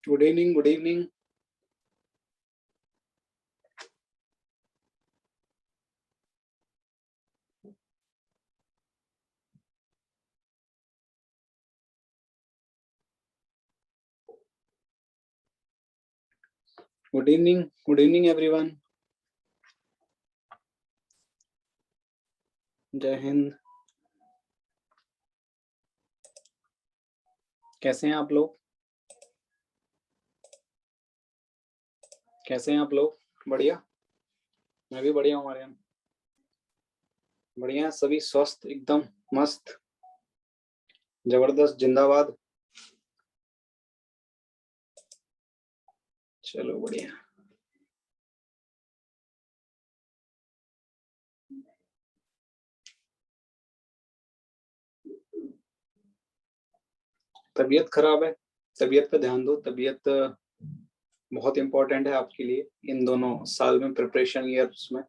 Good evening, good evening. Good evening everyone. जय हिंद। कैसे हैं आप लोग? कैसे हैं आप लोग? बढ़िया। मैं भी बढ़िया हूँ। हमारे यहाँ बढ़िया, सभी स्वस्थ, एकदम मस्त, जबरदस्त, जिंदाबाद। चलो बढ़िया। तबीयत खराब है, तबीयत पे ध्यान दो। तबीयत बहुत इंपॉर्टेंट है आपके लिए इन दोनों साल में, प्रिपरेशन ईयर्स में।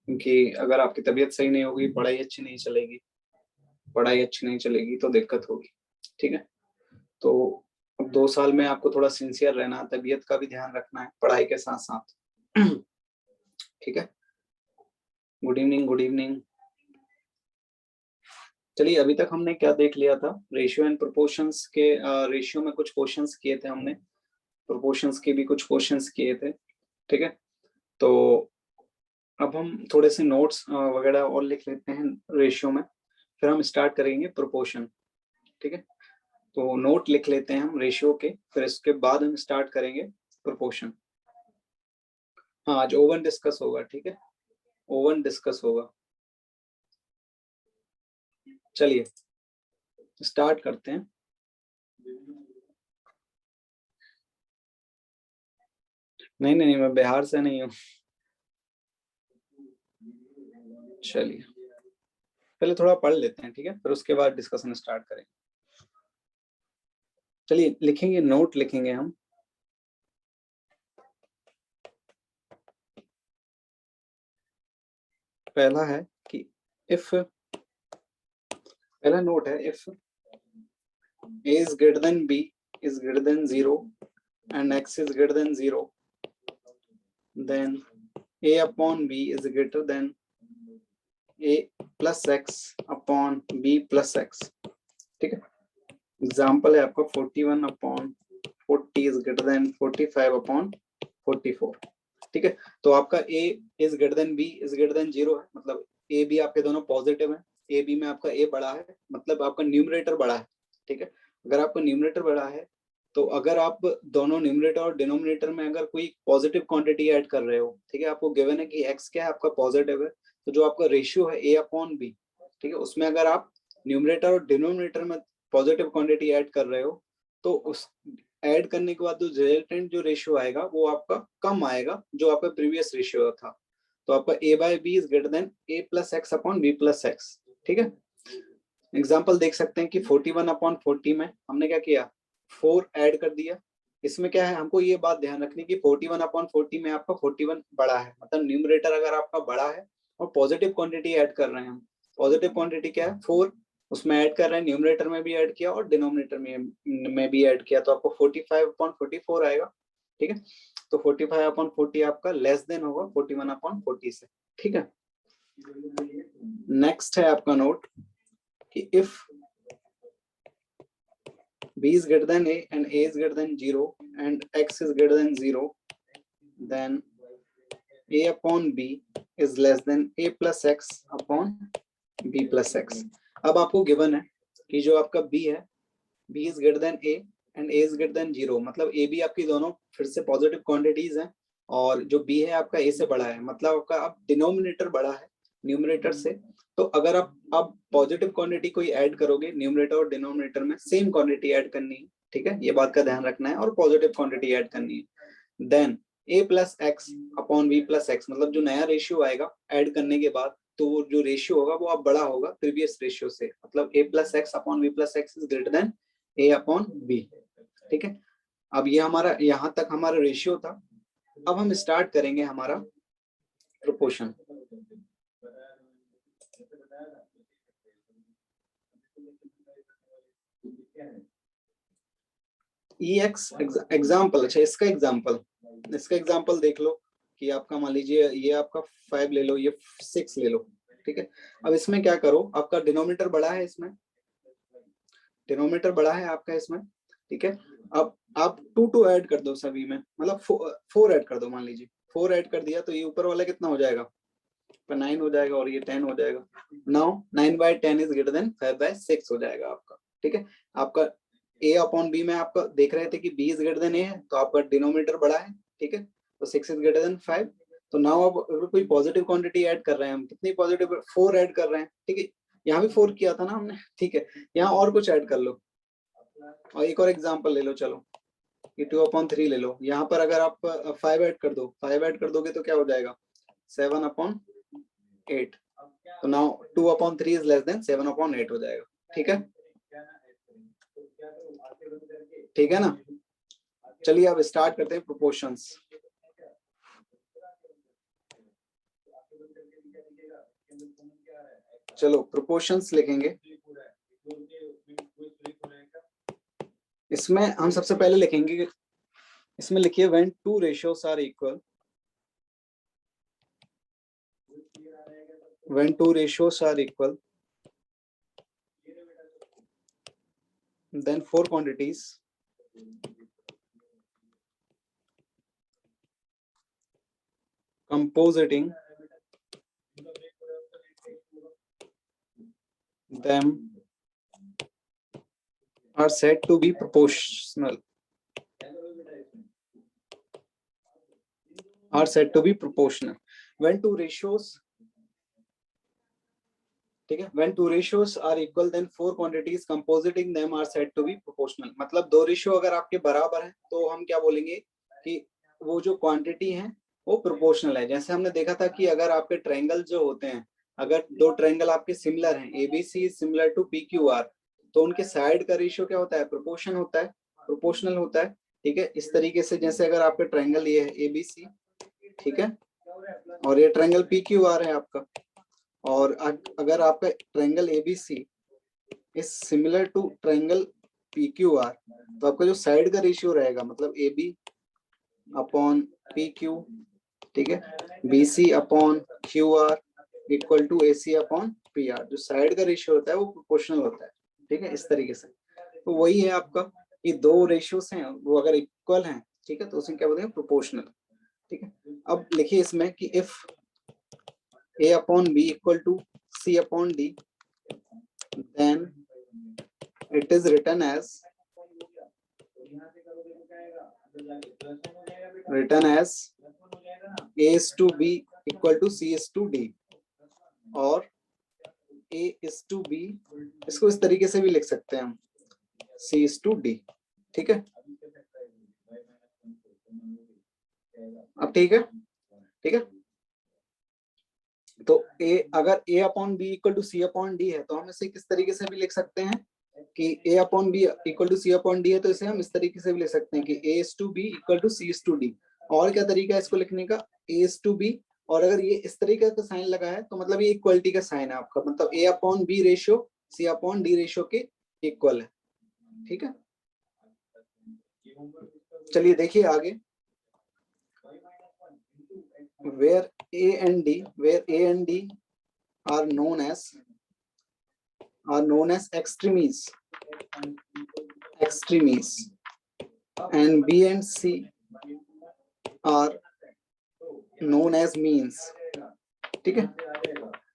क्योंकि अगर आपकी तबीयत सही नहीं होगी, पढ़ाई अच्छी नहीं चलेगी। पढ़ाई अच्छी नहीं चलेगी तो दिक्कत होगी। ठीक है, तो अब 2 साल में आपको थोड़ा सिंसियर रहना, तबीयत का भी ध्यान रखना है पढ़ाई के साथ साथ। ठीक है। Good evening, good evening. चलिए, अभी तक हमने क्या देख लिया था? रेशियो एंड प्रोपोर्शंस के। रेशियो में कुछ क्वेश्चंस किए थे हमने, प्रोपोर्शंस के भी कुछ क्वेश्चंस किए थे। ठीक है, तो अब हम थोड़े से नोट्स वगैरह और लिख लेते हैं रेशियो में, फिर हम स्टार्ट करेंगे प्रोपोर्शन। ठीक है, तो नोट लिख लेते हैं हम रेशियो के, फिर इसके बाद हम स्टार्ट करेंगे प्रोपोर्शन। हाँ, आज ओवन डिस्कस होगा। ठीक है, ओवन डिस्कस होगा। चलिए स्टार्ट करते हैं। नहीं नहीं, मैं बिहार से नहीं हूँ। चलिए पहले थोड़ा पढ़ लेते हैं, ठीक है, फिर उसके बाद डिस्कशन स्टार्ट करेंगे। चलिए लिखेंगे, नोट लिखेंगे हम। पहला है कि इफ, पहला नोट है, if a is greater than b is greater than 0 and x is greater than 0, then a upon b is greater than a plus x upon b plus x। ठीक है, example है आपका 41 upon 40 is greater then 45 upon 44। ठीक है, तो आपका a is greater then b is greater than 0 है, मतलब a b आपके दोनों पॉजिटिव है। a b में आपका a बड़ा है, मतलब आपका न्यूमरेटर बड़ा है। ठीक है, अगर आपका न्यूमरेटर बड़ा है तो अगर आप दोनों न्यूमरेटर और डिनोमिनेटर में अगर कोई पॉजिटिव क्वांटिटी ऐड कर रहे हो, ठीक है, आपको गिवन है कि x क्या है, आपका पॉजिटिव है, तो जो आपका रेशियो है a अपॉन b, ठीक है, उसमें अगर आप न्यूमरेटर और डिनोमिनेटर में पॉजिटिव क्वांटिटी ऐड कर रहे हो तो उस ऐड करने के बाद जो रिजल्टेंट जो रेशियो आएगा वो आपका कम आएगा जो आपका प्रीवियस रेशियो था। तो आपका a by B is greater than a plus x upon B plus x. ठीक है, एग्जाम्पल देख सकते हैं कि 41 अपॉन 40 में हमने क्या किया, 4 ऐड कर दिया। इसमें क्या है, हमको ये बात ध्यान रखनी कि 41 अपॉन 40 में आपका 41 बड़ा है, मतलब न्यूमरेटर अगर आपका बड़ा है और पॉजिटिव क्वांटिटी ऐड कर रहे हैं हम। पॉजिटिव क्वांटिटी क्या है, 4, उसमें ऐड कर रहे हैं, न्यूमरेटर में भी ऐड किया और डिनोमिनेटर में भी ऐड किया, तो आपको 45 अपॉन 44 आएगा। ठीक है, तो 45 अपॉन 40 आपका लेस देन होगा 41 अपॉन 40 से। ठीक है, नेक्स्ट है आपका नोट कि if b is greater than a and a is greater than 0 and x is greater than 0, then a upon b is less than a plus x upon b plus x। अब आपको given है कि जो आपका b है, b is greater than a and a is greater than 0, मतलब a b आपकी दोनों फिर से पॉजिटिव क्वांटिटीज हैं और जो b है आपका a से बड़ा है, मतलब आपका अब डिनोमिनेटर बड़ा है न्यूमरेटर से। तो अगर आप पॉजिटिव क्वांटिटी कोई ऐड करोगे न्यूमरेटर और डिनोमिनेटर में, सेम क्वांटिटी ऐड करनी है। ठीक है, ये बात का ध्यान रखना है, और पॉजिटिव क्वांटिटी ऐड करनी है। Then a plus x upon b plus x, मतलब जो नया रेशियो आएगा ऐड करने के बाद, तो जो रेशियो होगा वो अब बड़ा होगा प्रीवियस रेशियो से, मतलब a plus x upon b plus x is greater than a upon b। ठीक है, अब ये हमारा यहाँ तक हमारा रेशियो था। अब हम स्टार्ट करेंगे हमारा प्रोपोर्शन। EX एग्जाम्पल, अच्छा इसका एग्जाम्पल देख लो कि आपका मान लीजिए ये आपका 5 ले लो, ये 6 ले लो, ठीक है। अब इसमें क्या करो, आपका डिनोमिनेटर बड़ा है, इसमें डिनोमिनेटर बड़ा है आपका इसमें, ठीक है। अब आप 2 ऐड कर दो सभी में, मतलब 4 ऐड कर दो, मान लीजिए 4 ऐड कर दिया तो ये ऊपर वाला कितना हो जाएगा, 9 हो जाएगा और ये 10 हो जाएगा। नाउ 9/10 इज ग्रेटर देन 5/6 हो जाएगा आपका, ठीक है। आपका a अपॉन b में आपका देख रहे थे कि b is greater than a है, तो आपका डिनोमिनेटर बड़ा है, ठीक है, तो 6 इज ग्रेटर देन 5। तो नाउ अब अगर कोई पॉजिटिव क्वांटिटी ऐड कर रहे हैं हम, कितनी पॉजिटिव, 4 ऐड कर रहे हैं, ठीक है। यहाँ भी 4 किया था ना हमने, ठीक है। यहाँ और कुछ ऐड कर लो, और एक और एग्जांपल ले लो, चलो ये 2/3 ले लो। यहाँ पर अगर आप 5 ऐड कर दो, 5 ऐड कर दोगे तो क्या हो जाएगा, 7/8। तो नाउ 2/3 इज लेस देन 7/8 हो जाएगा, ठीक है, ठीक है ना। चलिए अब स्टार्ट करते हैं प्रोपोर्शंस। चलो प्रोपोर्शंस लिखेंगे। इसमें हम सबसे पहले लिखेंगे, इसमें लिखिए when 2 ratios are equal, when 2 ratios are equal, then 4 quantities compositing them are said to be proportional, are said to be proportional when 2 ratios, ठीक है, when 2 ratios are equal then 4 quantities compositing them are said to be proportional। मतलब 2 ratio अगर आपके बराबर हैं तो हम क्या बोलेंगे कि वो जो क्वांटिटी है वो प्रोपोर्शनल है। जैसे हमने देखा था कि अगर आपके ट्रायंगल जो होते हैं, अगर 2 ट्रायंगल आपके सिमिलर हैं, ABC सिमिलर टू PQR, तो उनके साइड का रेशियो क्या होता है, प्रोपोर्शन होता है, प्रोपोर्शनल होता है, ठीक है। इस तरीके से जैसे अगर आपका ट्रायंगल ये है ABC, ठीक है, और ये ट्रायंगल PQR है आपका, और अगर आपका triangle ABC is similar to triangle PQR, तो आपका जो साइड का रेशियो रहेगा, मतलब AB अपॉन PQ, ठीक है, BC upon QR equal to AC upon PR, जो साइड का रेशियो होता है वो प्रोपोर्शनल होता है, ठीक है, इस तरीके से। तो वही है आपका, ये 2 रेशियोस हैं वो अगर इक्वल हैं, ठीक है, तो उसे क्या बोलते हैं, प्रोपोर्शनल, ठीक है। अब लिखिए इसमें कि if A upon B equal to C upon D, then it is written as A is to B equal to C is to D, और A is to B, इसको इस तरीके से भी लिख सकते हैं हम, C is to D, ठीक है। अब ठीक है, ठीक है। तो A अगर A upon B equal to C upon D है, तो हम इसे किस तरीके से भी लिख सकते हैं कि A upon B equal to C upon D है, तो इसे हम इस तरीके से भी लिख सकते हैं कि A is to B equal to C is to D। और क्या तरीका है इसको लिखने का, A is to B, और अगर ये इस तरीके का साइन लगा है तो मतलब ये इक्वलिटी का साइन है आपका, मतलब A upon B ratio C upon D ratio के इक्वल है, ठीक है। चलिए देखिए आगे, where A and D are known as extremes, and B and C are known as means, ठीक है।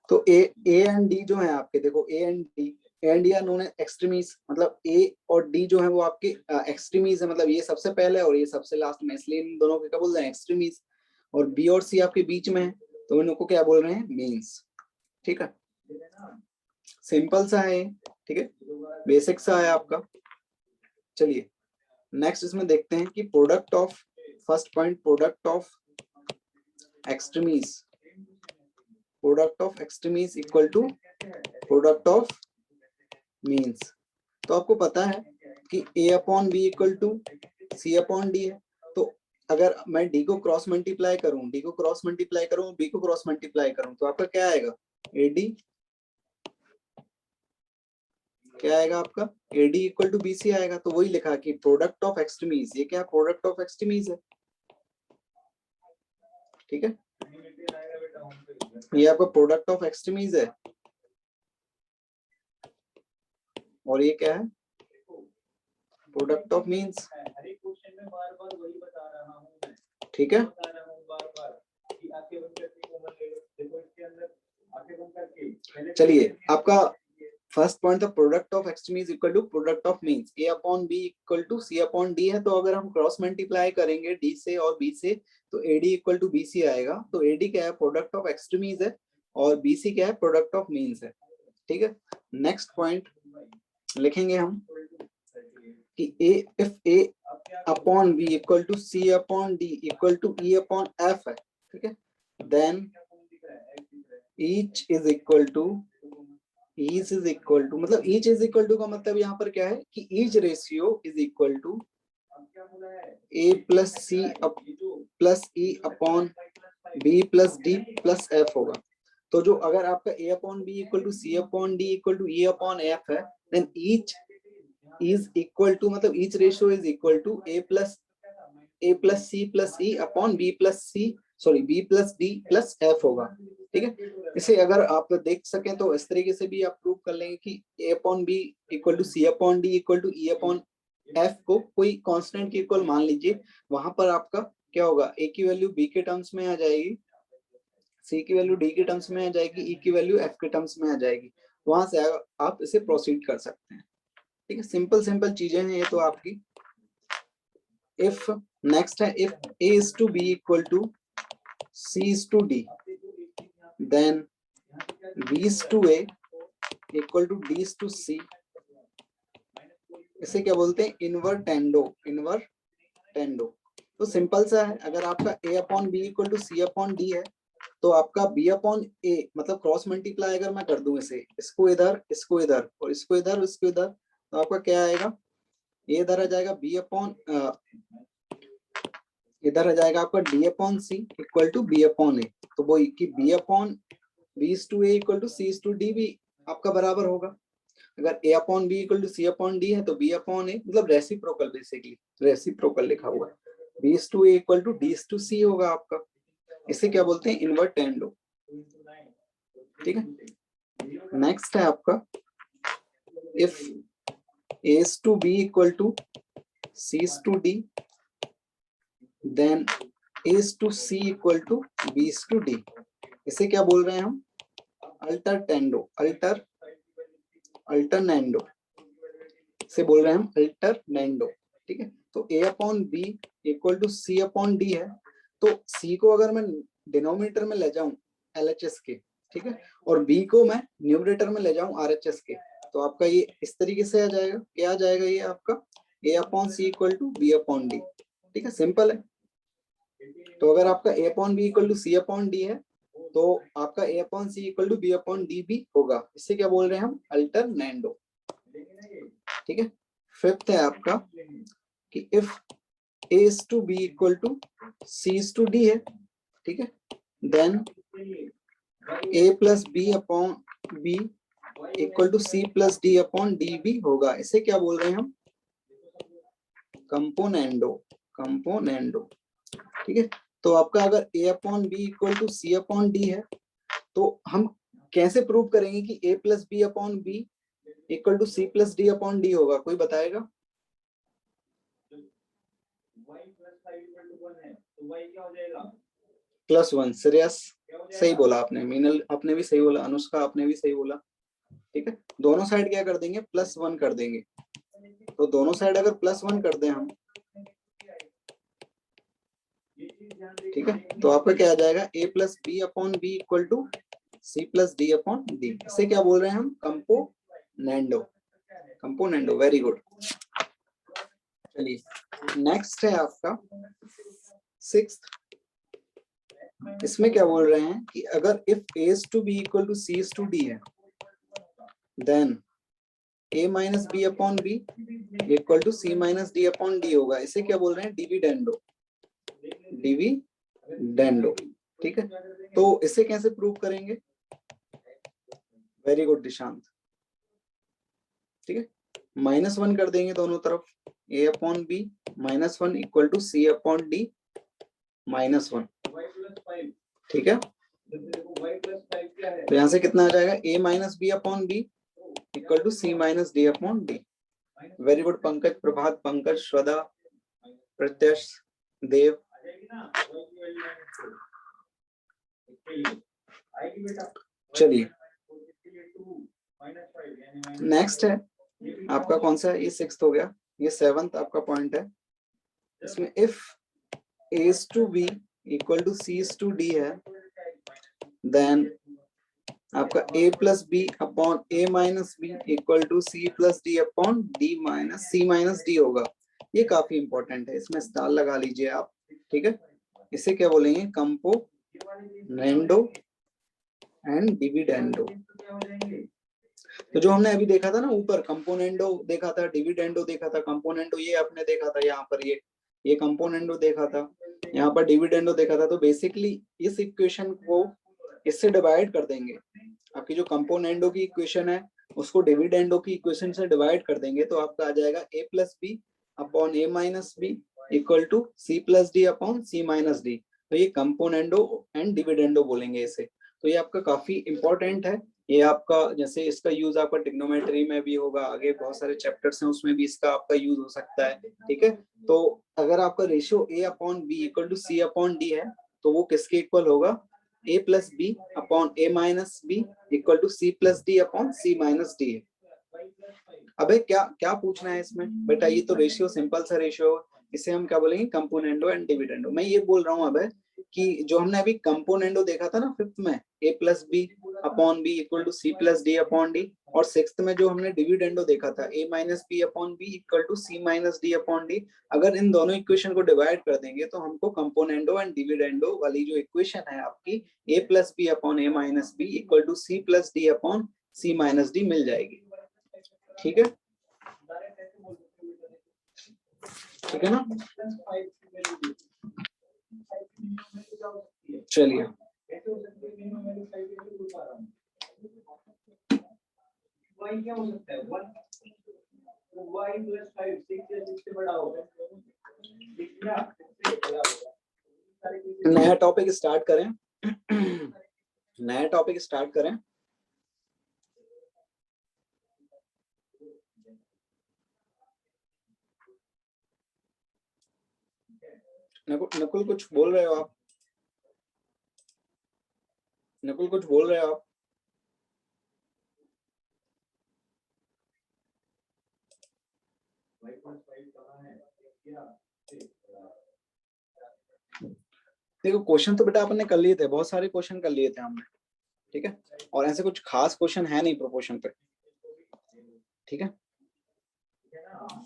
तो A and D जो है आपके, देखो A and D are known as extremes, मतलब A और D जो है वो आपके एक्सट्रीमीज है, मतलब ये सबसे पहले और ये सबसे लास्ट में, इसलिए इन दोनों को क्या बोल रहे हैं, एक्सट्रीमीज। और B और C आपके बीच में है, तो इनको क्या बोल रहे हैं, मीन्स, ठीक है। सिंपल सा है, ठीक है, बेसिक सा है आपका। चलिए नेक्स्ट इसमें देखते हैं कि product of, first point, product of extremes, product of extremes equal to product of means. तो आपको पता है कि A upon B equal to C upon D है, तो अगर मैं D को क्रॉस मल्टीप्लाई करूं, B को क्रॉस मल्टीप्लाई करूं, तो आपका क्या आएगा, AD क्या आएगा आपका AD इक्वल टू BC आएगा। तो वही लिखा कि प्रोडक्ट ऑफ एक्सट्रीमीज, ये क्या प्रोडक्ट ऑफ एक्सट्रीमीज है, ठीक है, ये आपका प्रोडक्ट ऑफ एक्सट्रीमीज है। और ये क्या है प्रोडक्ट ऑफ मीन्स, ठीक है। चलिए आपका फर्स्ट पॉइंट था product of extremes equal to product of means, A upon B equal to C upon D है। तो अगर हम क्रॉस मल्टीप्लाई करेंगे D से और B से तो AD इक्वल टू BC आएगा। तो AD क्या है प्रोडक्ट ऑफ एक्सट्रीमीज है और BC क्या है प्रोडक्ट ऑफ मीन्स है, ठीक है। नेक्स्ट पॉइंट लिखेंगे हम कि if A upon B equal to C upon D equal to E upon F है, ठीक है, then each is equal to, each is equal to मतलब ईच इज इक्वल टू का मतलब यहाँ पर क्या है कि each ratio is equal to A plus C plus E upon B plus D plus F होगा। तो जो अगर आपका A upon B equal to C upon D equal to E upon F है, then each is equal to मतलब each ratio is equal to A plus C plus E upon B plus B plus D plus F होगा, ठीक है। इसे अगर आप देख सकें तो इस तरीके से भी आप प्रूव कर लेंगे कि A upon B equal to C upon D equal to E upon F को कोई कांस्टेंट के इक्वल मान लीजिए, वहां पर आपका क्या होगा A की वैल्यू B के टर्म्स में आ जाएगी, C की वैल्यू D के टर्म्स में आ जाएगी, E की वैल्यू F के टर्म्स में आ जाएगी। वहां से आप इसे प्रोसीड कर सकते हैं, ठीक है। सिंपल सिंपल चीजें हैं ये तो आपकी। इफ नेक्स्ट है if A is to B equal to C is to D, then B is to A equal to D is to C, इसे क्या बोलते हैं इनवर्टेंडो, इनवर्टेंडो। तो सिंपल सा है, अगर आपका A upon B equal to C upon D है तो आपका B अपॉन A मतलब क्रॉस मल्टीप्लाई अगर मैं कर दूं इसे, इसको इधर और इसको इधर तो आपका क्या आएगा, ये इधर आ जाएगा B अपॉन इधर आ जाएगा आपका D upon C equal to B upon A। तो वो कि B upon B is to A equal to C is to D भी आपका बराबर होगा। अगर A upon B equal to C upon D है तो B अपॉन A मतलब रेसिप्रोकल, बेसिकली रेसिप्रोकल लिखा हुआ है, B is to A equal to D is to C होगा आपका। इसे क्या बोलते हैं इनवर्टेंडो, ठीक है। नेक्स्ट है आपका if A is to B equal to C is to D, then A is to C equal to B is to D। इसे क्या बोल रहे हैं हम अल्टरटेंडो, अल्टरनेंडो से बोल रहे हैं हम अल्टरनेंडो, ठीक है। तो A upon B equal to C upon D है, तो C को अगर मैं डिनोमिनेटर में ले जाऊं LHS के, ठीक है, और B को मैं न्यूमरेटर में ले जाऊं RHS के, तो आपका ये इस तरीके से आ जाएगा, क्या आ जाएगा ये आपका A upon C equal to B upon D, ठीक है, सिंपल है। तो अगर आपका A upon B equal to C upon D है तो आपका A upon C equal to B upon D भी होगा। इससे क्या बोल रहे हैं हम अल्टरनेंडो, ठीक है। फिफ्थ है आपका कि if A is to B equal to C is to D है, ठीक है, then A plus B upon B equal to C plus D upon D भी होगा। इसे क्या बोल रहे हैं हम कंपोनेंडो, ठीक है। तो आपका अगर A upon B equal to C upon D है तो हम कैसे प्रूव करेंगे कि A plus B upon B equal to C plus D upon D होगा, कोई बताएगा? Plus one. श्रेयस सही बोला आपने, मीनल आपने भी सही बोला, अनुष्का आपने भी सही बोला, ठीक है। दोनों साइड क्या कर देंगे प्लस वन कर देंगे। तो दोनों साइड अगर प्लस वन कर दें हम, ठीक है, तो आपका क्या आ जाएगा A plus B upon B equal to C plus D upon D। इसे क्या बोल रहे हैं हम कंपोनेंडो, वेरी गुड। चलिए नेक्स्ट है आपका सिक्स्थ। इसमें क्या बोल रहे हैं कि अगर if A is to B equal to C is to D है, then A minus B upon B equal to C minus D upon D होगा। इसे क्या बोल रहे हैं डिविडेंडो, ठीक है। तो इसे कैसे प्रूव करेंगे? Very good Nishant. ठीक है, -1 कर देंगे दोनों तरफ, a upon B -1 equal to c upon D -1, ठीक है। तो यहाँ से कितना आ जाएगा, a minus B upon B equal to c minus D upon D. Very good Pankaj, Prabhat, Pankaj, Shraddha, Pratyaksh, Dev. चलिए नेक्स्ट है आपका कौन सा है, ये 6th हो गया, ये 7th आपका पॉइंट है। इसमें if a is to b equal to c is to d है, देन आपका a plus B upon a minus B equal to c plus D upon d minus c minus D होगा। ये काफी important है, इसमें star लगा लीजिए आप, ठीक है। इसे क्या बोलेंगे, कंपोनेंडो एंड डिविडेंडो। तो जो हमने अभी देखा था ना ऊपर, कंपोनेंडो देखा था, डिविडेंडो देखा था, कंपोनेंडो ये आपने देखा था यहाँ पर, ये कंपोनेंडो देखा था, यहाँ पर डिविडेंडो देखा था। तो बेसिकली इस इक्वेशन को इससे डिवाइड कर देंगे, आपकी जो कंपोनेंडो की इक्वेशन है उसको डिविडेंडो की इक्वेशन से डिवाइड कर देंगे, तो आपका आ जाएगा a plus B upon a minus B equal to c plus D upon c minus D. तो ये कंपोनेंडो एंड डिविडेंडो बोलेंगे इसे। तो ये आपका काफी इंपॉर्टेंट है, ये आपका जैसे इसका यूज आपका ट्रिग्नोमेट्री में भी होगा, आगे बहुत सारे चैप्टर्स हैं उसमें भी इसका आपका यूज हो सकता है, ठीक है। तो अगर आपका ratio a upon B equal to c upon D है, तो वो किसके इक्वल होगा, a plus B upon a minus B equal to c plus D upon c minus D है। अबे क्या क्या पूछना है इसमें बेटा, ये तो रेशियो सिंपल सा रेशियो, इसे हम क्या बोलेंगे, कंपोनेंडो एंड डिविडेंडो। मैं ये बोल रहा हूँ अब कि जो हमने अभी कंपोनेंडो देखा था ना 5th में, a plus B upon B equal to c plus D upon D, और 6th में जो हमने डिविडेंडो देखा था a minus B upon B equal to c minus D upon D, अगर इन दोनों इक्वेशन को डिवाइड कर देंगे तो हमको कंपोनेंडो एंड डिविडेंडो वाली जो इक्वेशन है आपकी a plus B upon a minus B equal to c plus D upon c minus D मिल जाएगी, ठीक है, ठीक है ना। चलिए नया टॉपिक स्टार्ट करें, नया टॉपिक स्टार्ट करें। नकुल कुछ बोल रहे हो आप, नकुल कुछ बोल रहे हो आप? देखो क्वेश्चन तो बेटा अपन ने कर लिए थे, बहुत सारे क्वेश्चन कर लिए थे हमने, ठीक है, और ऐसे कुछ खास क्वेश्चन है नहीं प्रोपोर्शन पे, ठीक है।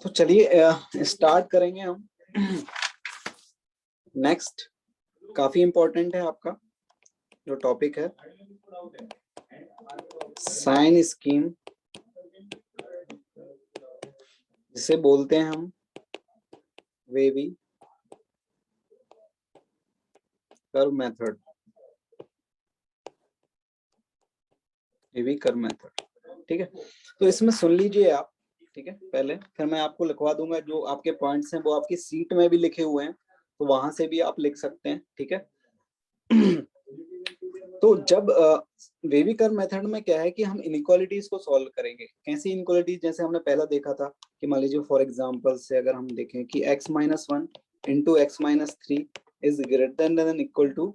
तो चलिए स्टार्ट करेंगे हम। नेक्स्ट काफी इंपॉर्टेंट है आपका जो टॉपिक है, साइन स्कीम, जिसे बोलते हैं हम wavy curve method, wavy curve method, ठीक है। तो इसमें सुन लीजिए आप, ठीक है, पहले फिर मैं आपको लिखवा दूंगा, जो आपके पॉइंट्स हैं वो आपकी सीट में भी लिखे हुए हैं, तो वहां से भी आप लिख सकते हैं, ठीक है। तो जब वेवी कर्व मेथड में क्या है कि हम इनइक्वालिटीज को सॉल्व करेंगे। कैसी इनइक्वालिटीज, जैसे हमने पहला देखा था कि मान लीजिए फॉर एग्जांपल से अगर हम देखें कि x minus 1 into X minus 3 is greater than equal to,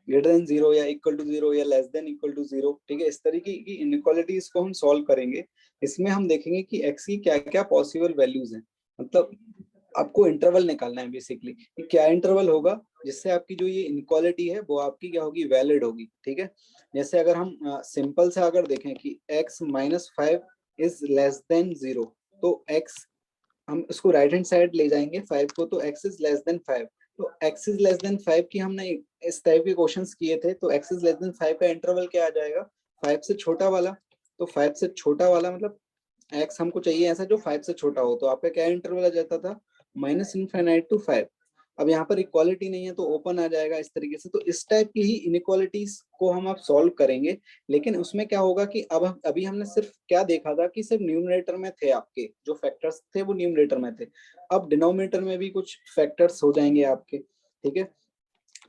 greater than 0 या इक्वल टू 0 या लेस देन इक्वल टू 0, ठीक है। इस तरीके की इनइक्वालिटीज को हम सॉल्व करेंगे। इसमें हम देखेंगे कि x की क्या क्या पॉसिबल वैल्यूज हैं, मतलब आपको इंटरवल निकालना है बेसिकली, कि क्या इंटरवल होगा जिससे आपकी जो ये इनइक्वालिटी है वो आपकी क्या होगी, वैलिड होगी, ठीक है। जैसे अगर हम सिंपल से अगर देखें कि x minus 5 is less then 0, तो x हम इसको राइट हैंड साइड ले जाएंगे 5 को, तो x इज लेस देन 5, तो x इज लेस देन 5 की हमने इस टाइप के क्वेश्चंस किए थे, तो x इज लेस देन 5 का इंटरवल क्या आ जाएगा, 5 से छोटा वाला। तो 5 से छोटा वाला मतलब x हमको चाहिए ऐसा जो 5 से छोटा हो, तो आपका क्या इंटरवल आ जाता था, -∞ to 5। अब यहाँ पर इक्वालिटी नहीं है तो ओपन आ जाएगा इस तरीके से। तो इस टाइप की ही इनइक्वालिटीज को हम अब सॉल्व करेंगे, लेकिन उसमें क्या होगा कि अब अभी हमने सिर्फ क्या देखा था कि सिर्फ न्यूमरेटर में थे, आपके जो फैक्टर्स थे वो न्यूमरेटर में थे। अब डिनोमिनेटर में भी कुछ फैक्टर्स हो जाएंगे आपके, ठीक है।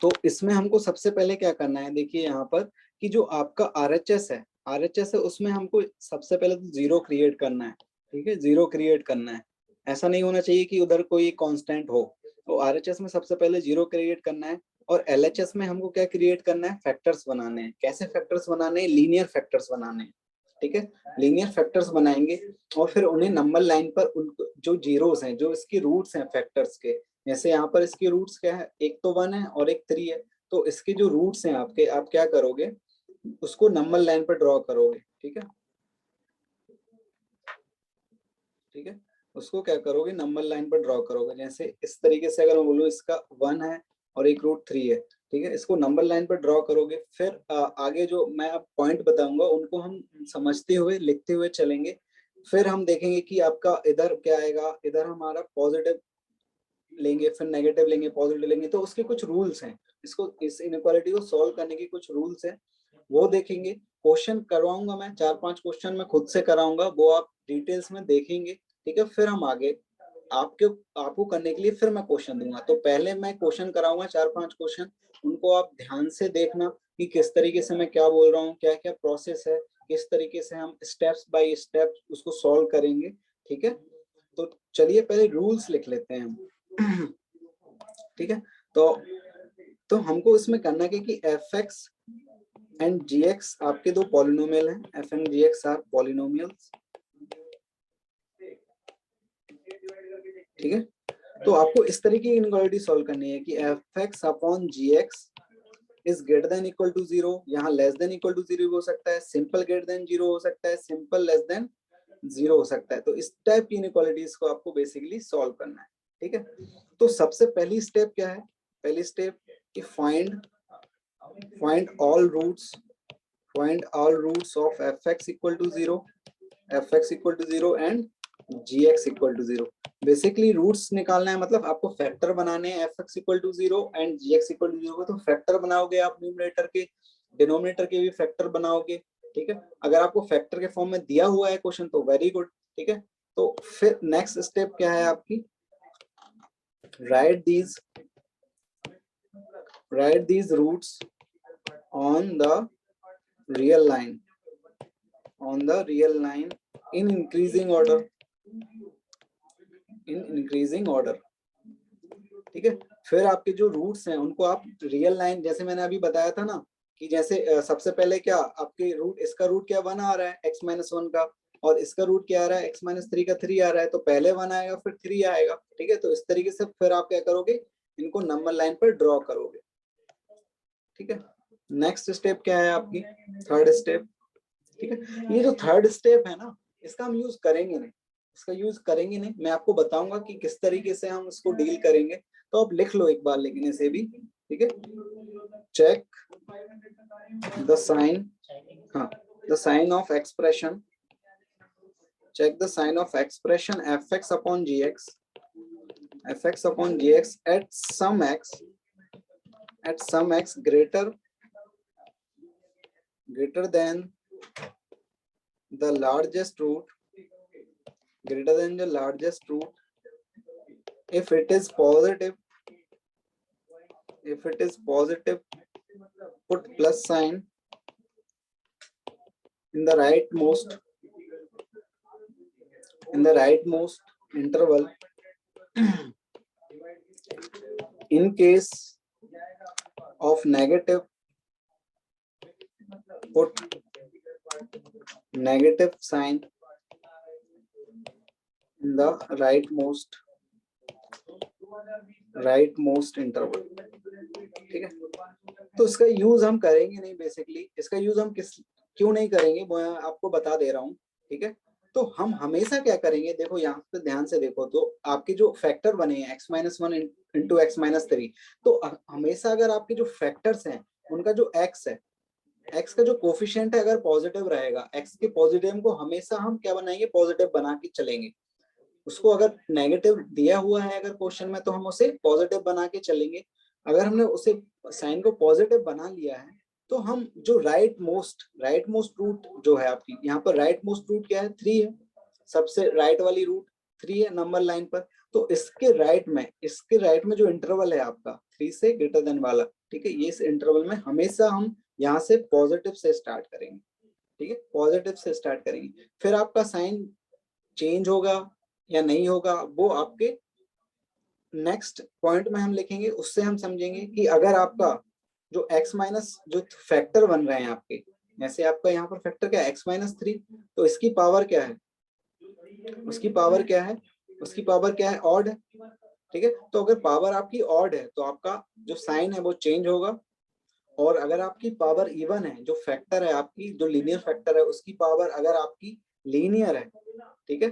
तो इसमें हमको सबसे पहले क्या करना है, देखिए यहाँ पर कि जो आपका RHS है, RHS है उसमें हमको सबसे पहले तो जीरो क्रिएट करना है, ठीक है, जीरो क्रिएट करना है। ऐसा नहीं होना चाहिए कि उधर कोई कांस्टेंट हो। तो RHS में सबसे पहले जीरो क्रिएट करना है, और LHS में हमको क्या क्रिएट करना है, फैक्टर्स बनाने हैं। कैसे फैक्टर्स बनाने हैं, लीनियर फैक्टर्स बनाने हैं, ठीक है। लीनियर फैक्टर्स बनाएंगे और फिर उन्हें नंबर लाइन पर उनको जो जीरोस हैं, जो इसकी रूट्स हैं फैक्टर्स के, जैसे यहाँ पर इसकी रूट्स क्या है, एक तो 1 है और एक 3 है। तो इसके जो रूट्स हैं आपके, आप क्या करोगे, उसको नंबर लाइन पर ड्रॉ करोगे, ठीक है, ठीक है। उसको क्या करोगे, नंबर लाइन पर ड्रॉ करोगे। जैसे इस तरीके से अगर मैं बोलूँ इसका 1 है और एक रूट 3 है, ठीक है, इसको नंबर लाइन पर ड्रॉ करोगे। फिर आगे जो मैं अब पॉइंट बताऊंगा उनको हम समझते हुए लिखते हुए चलेंगे। फिर हम देखेंगे कि आपका इधर क्या आएगा, इधर हमारा पॉजिटिव लेंगे, फिर नेगेटिव लेंगे, पॉजिटिव लेंगे। तो उसके कुछ रूल्स हैं, इसको इस इनइक्वालिटी को सॉल्व करने के कुछ रूल्स हैं, वो देखेंगे। क्वेश्चन करवाऊंगा मैं, 4-5 क्वेश्चन मैं खुद से कराऊंगा, वो आप डिटेल्स में देखेंगे, ठीक है। फिर हम आगे आपको करने के लिए फिर मैं क्वेश्चन दूंगा। तो पहले मैं क्वेश्चन कराऊंगा 4-5 क्वेश्चन, उनको आप ध्यान से देखना कि किस तरीके से मैं क्या बोल रहा हूँ, क्या क्या प्रोसेस है, किस तरीके से हम स्टेप्स बाय स्टेप उसको सॉल्व करेंगे, ठीक है। तो चलिए पहले रूल्स लिख लेते हैं हम ठीक है। तो हमको इसमें करना है कि fx एंड gx आपके दो पॉलिनोमियल हैं, f and gx are polynomials, ठीक है। तो आपको इस तरीके की इनइक्वालिटी सॉल्व करनी है कि fx upon gx is greater than equal to 0, यहाँ लेस देन इक्वल टू 0 हो सकता है, सिंपल ग्रेटर देन 0 हो सकता है, सिंपल लेस देन 0 हो सकता है। तो इस टाइप की इनइक्वालिटीज को आपको बेसिकली सॉल्व करना है, ठीक है। तो सबसे पहली स्टेप क्या है, पहली स्टेप कि find all roots of fx equal to 0, fx equal to 0 and gx equal to 0। Basically roots निकालना है, मतलब आपको फैक्टर बनाने हैं fx equal to 0 and gx equal to 0। तो फैक्टर बनाओगे आप न्यूमरेटर के, डिनोमिनेटर के भी फैक्टर बनाओगे, ठीक है। अगर आपको फैक्टर के फॉर्म में दिया हुआ है क्वेश्चन तो वेरी गुड, ठीक है। तो फिर नेक्स्ट स्टेप क्या है आपकी, right these roots on the real line in increasing order, ठीक है। फिर आपके जो रूट्स हैं उनको आप रियल लाइन, जैसे मैंने अभी बताया था ना कि जैसे सबसे पहले क्या आपके रूट, इसका रूट क्या 1 आ रहा है x-1 का, और इसका रूट क्या आ रहा है x-3 का 3 आ रहा है। तो पहले 1 आएगा फिर 3 आएगा, ठीक है। तो इस तरीके से फिर आप क्या करोगे, इनको नंबर लाइन पर ड्रॉ करोगे, ठीक है। नेक्स्ट स्टेप क्या है आपकी, थर्ड स्टेप, ठीक है। ये जो थर्ड स्टेप है ना, इसका हम यूज करेंगे नहीं, मैं आपको बताऊंगा कि किस तरीके से हम इसको डील करेंगे। तो आप लिख लो एक बार लेकिन इसे भी, ठीक है। चेक द साइन, हाँ, the sign of expression, check the sign of expression fx upon gx at some x greater than the largest root, if it is positive, put plus sign in the rightmost interval. In case of negative, put negative sign in the rightmost interval, ठीक है। तो इसका use हम करेंगे नहीं, basically इसका use हम क्यों नहीं करेंगे वो मैं आपको बता दे रहा हूँ, ठीक है। तो हम हमेशा क्या करेंगे, देखो यहाँ पे ध्यान से देखो, तो आपके जो फैक्टर बने हैं x-1 इंटू x-3, तो हमेशा अगर आपके जो फैक्टर्स हैं उनका जो x है, x का जो कोफिशिएंट है अगर पॉजिटिव रहेगा, x के पॉजिटिव को हमेशा हम क्या बनाएंगे, पॉजिटिव बना के चलेंगे। उसको अगर नेगेटिव दिया हुआ है अगर क्वेश्चन में, तो हम उसे पॉजिटिव बना के चलेंगे। अगर हमने उसे साइन को पॉजिटिव बना लिया है, तो हम जो राइट मोस्ट रूट जो है आपकी, यहाँ पर राइट मोस्ट रूट क्या है, 3 है, सबसे राइट वाली रूट 3 है नंबर लाइन पर। तो इसके राइट में जो इंटरवल है आपका 3 से ग्रेटर देन वाला, ठीक है, ये इस इंटरवल में हमेशा हम यहाँ से पॉजिटिव से स्टार्ट करेंगे, ठीक है, पॉजिटिव से स्टार्ट करेंगे। फिर आपका साइन चेंज होगा या नहीं होगा, वो आपके नेक्स्ट पॉइंट में हम लिखेंगे, उससे हम समझेंगे कि अगर आपका जो x माइनस जो फैक्टर बन रहे हैं आपके, जैसे आपका यहाँ पर फैक्टर क्या है, x-3, तो इसकी पावर क्या है, उसकी पावर क्या है, ऑड है, ठीक है। तो अगर पावर आपकी ऑड है तो आपका जो साइन है वो चेंज होगा, और अगर आपकी पावर इवन है, जो फैक्टर है आपकी, जो लीनियर फैक्टर है उसकी पावर अगर आपकी लीनियर है, ठीक है,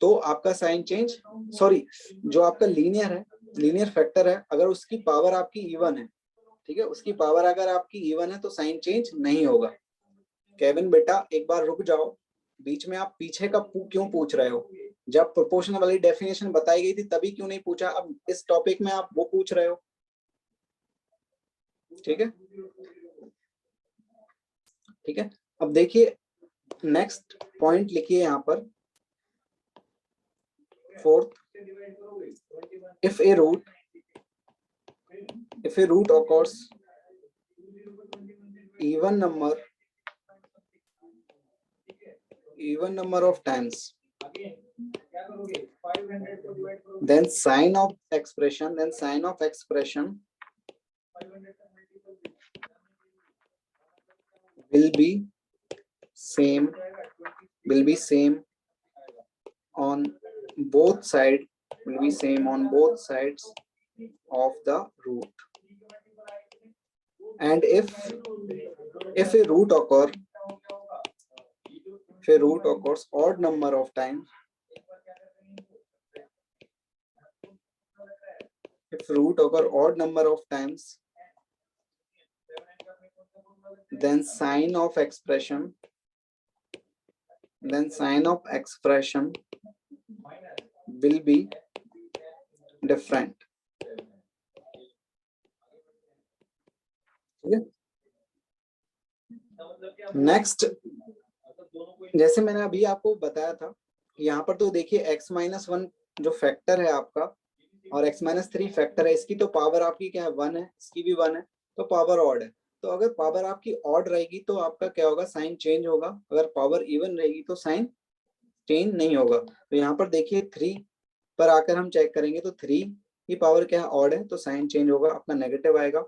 तो आपका साइन चेंज, सॉरी, जो आपका लीनियर फैक्टर है अगर उसकी पावर आपकी इवन है, ठीक है, उसकी पावर अगर आपकी इवन है तो साइन चेंज नहीं होगा। केविन बेटा एक बार रुक जाओ, बीच में आप पीछे का क्यों पूछ रहे हो, जब प्रोपोर्शनल वाली डेफिनेशन बताई गई थी तभी क्यों नहीं पूछा, अब इस टॉपिक में आप वो पूछ रहे हो, ठीक है, ठीक है। अब देखिए नेक्स्ट पॉइंट लिखिए यहाँ पर, fourth, if a root occurs even number of times, then sign of expression will be same on both sides of the root. And if a root occurs odd number of times, then sign of expression will be different. Next, जैसे मैंने अभी आपको बताया था, यहाँ पर तो देखिए x-1 जो फैक्टर है आपका और x-3 फैक्टर है, इसकी तो पावर आपकी क्या है, 1 है, इसकी भी 1 है, तो पावर ऑड है। तो अगर पावर आपकी ऑड रहेगी तो आपका क्या होगा, साइन चेंज होगा, अगर पावर इवन रहेगी तो साइन चेंज नहीं होगा। तो यहाँ पर देखिए 3 पर आकर हम चेक करेंगे तो 3 की पावर क्या है, ऑड है, तो साइन चेंज होगा, आपका नेगेटिव आएगा।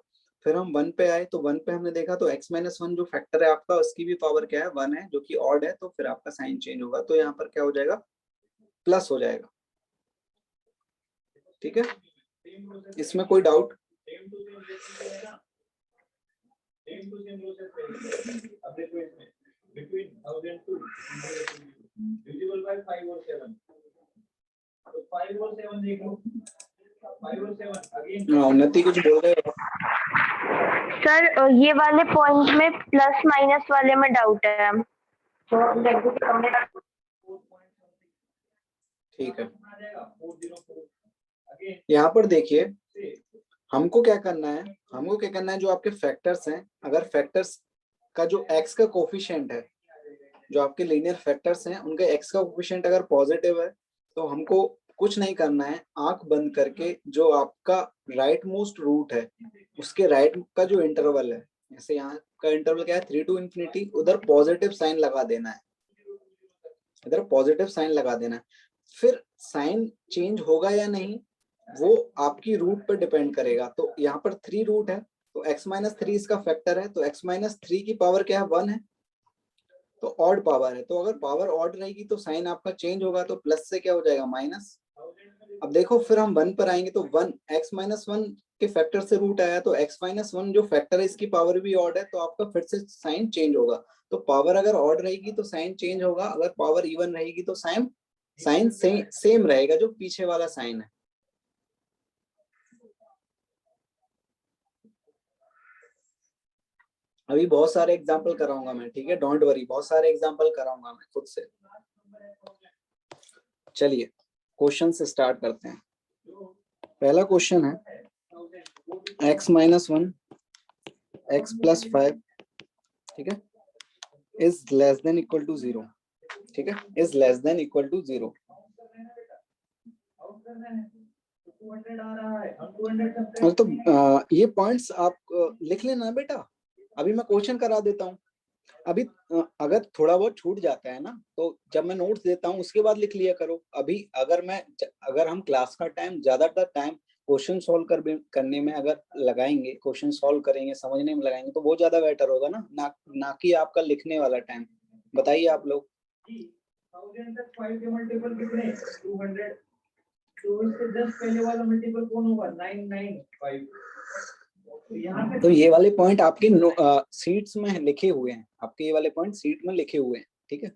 फिर हम 1 पे आए तो 1 पे हमने देखा तो x-1 जो फैक्टर है आपका, उसकी भी पावर क्या है, 1 है, जो कि ऑड है, तो फिर आपका साइन चेंज होगा, तो यहाँ पर क्या हो जाएगा, प्लस हो जाएगा, ठीक है। इसमें कोई डाउट? उन्नति कुछ बोल रहे हो? सर ये वाले पॉइंट में प्लस माइनस वाले में डाउट है, ठीक है। यहाँ पर देखिए हमको क्या करना है, जो आपके फैक्टर्स हैं, अगर फैक्टर्स का जो x का कोफिशिएंट है, जो आपके लीनियर फैक्टर्स हैं उनका x का कोफिशिएंट अगर पॉजिटिव है, तो हमको कुछ नहीं करना है, आंख बंद करके जो आपका राइट मोस्ट रूट है उसके राइट का जो इंटरवल है, जैसे यहाँ का इंटरवल क्या है 3 to infinity, उधर पॉजिटिव साइन लगा देना है, फिर साइन चेंज होगा या नहीं वो आपकी रूट पर डिपेंड करेगा। तो यहाँ पर 3 रूट है, तो x-3 इसका फैक्टर है, तो x-3 की पावर क्या है, 1 है, तो ऑड पावर है, तो अगर पावर ऑड रहेगी तो साइन आपका चेंज होगा, तो प्लस से क्या हो जाएगा, माइनस। अब देखो फिर हम 1 पर आएंगे तो 1 x-1 के फैक्टर से रूट आया, तो x-1 जो फैक्टर है इसकी पावर भी ऑड है, तो आपका फिर से साइन चेंज होगा। तो पावर अगर ऑड रहेगी तो साइन चेंज होगा, अगर पावर इवन रहेगी तो साइन सेम रहेगा, जो पीछे वाला साइन है। अभी बहुत सारे एग्जाम्पल कराऊंगा मैं, ठीक है, डोंट वरी, बहुत सारे एग्जाम्पल कराऊंगा मैं खुद से। चलिए क्वेश्चन से स्टार्ट करते हैं। पहला क्वेश्चन है x माइनस 1 x प्लस 5, ठीक है, is less than equal to 0, ठीक है, is less than equal to 0। तो ये पॉइंट्स आप लिख लेना बेटा, अभी मैं क्वेश्चन करा देता हूँ। अभी अगर थोड़ा बहुत छूट जाता है ना तो जब मैं नोट्स देता हूँ उसके बाद लिख लिया करो। अभी अगर हम क्लास का टाइम ज्यादातर टाइम क्वेश्चन सॉल्व करने में अगर लगाएंगे, क्वेश्चन सॉल्व करेंगे, समझने में लगाएंगे, तो वो ज्यादा बेटर होगा ना कि आपका लिखने वाला टाइम। बताइए आप लोग। 1000 तक 5 के मल्टीपल कितने? 200। तो इससे जस्ट पहले वाला मल्टीपल कौन होगा? 995। तो ये वाले पॉइंट आपके सीट्स में लिखे हुए हैं, आपके ये वाले पॉइंट सीट में लिखे हुए हैं, ठीक है।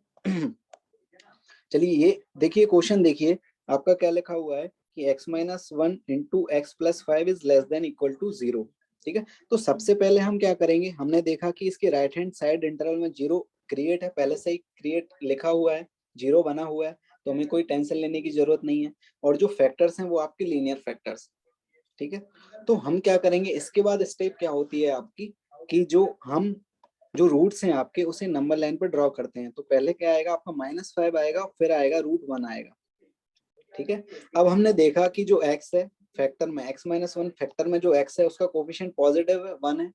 चलिए ये देखिए, क्वेश्चन देखिए, आपका क्या लिखा हुआ है कि x minus 1 into X plus 5 is less than equal to 0, ठीक है। तो सबसे पहले हम क्या करेंगे, हमने देखा कि इसके राइट हैंड साइड इंटरवल में 0 क्रिएट है, पहले से ही क्रिएट लिखा हुआ है, 0 बना हुआ है, तो हमें कोई टेंशन लेने की जरूरत नहीं है। और जो फैक्टर्स हैं वो आपके लीनियर फैक्टर्स, ठीक है। तो हम क्या करेंगे, इसके बाद स्टेप क्या होती है आपकी कि जो रूट्स हैं आपके उसे नंबर लाइन पर ड्रॉ करते हैं। तो पहले क्या आएगा आपका -5 आएगा, फिर आएगा √1 आएगा, ठीक है। अब हमने देखा कि जो x है फैक्टर में, x माइनस 1 फैक्टर में जो x है उसका कोफिशिएंट पॉजिटिव है, 1 है,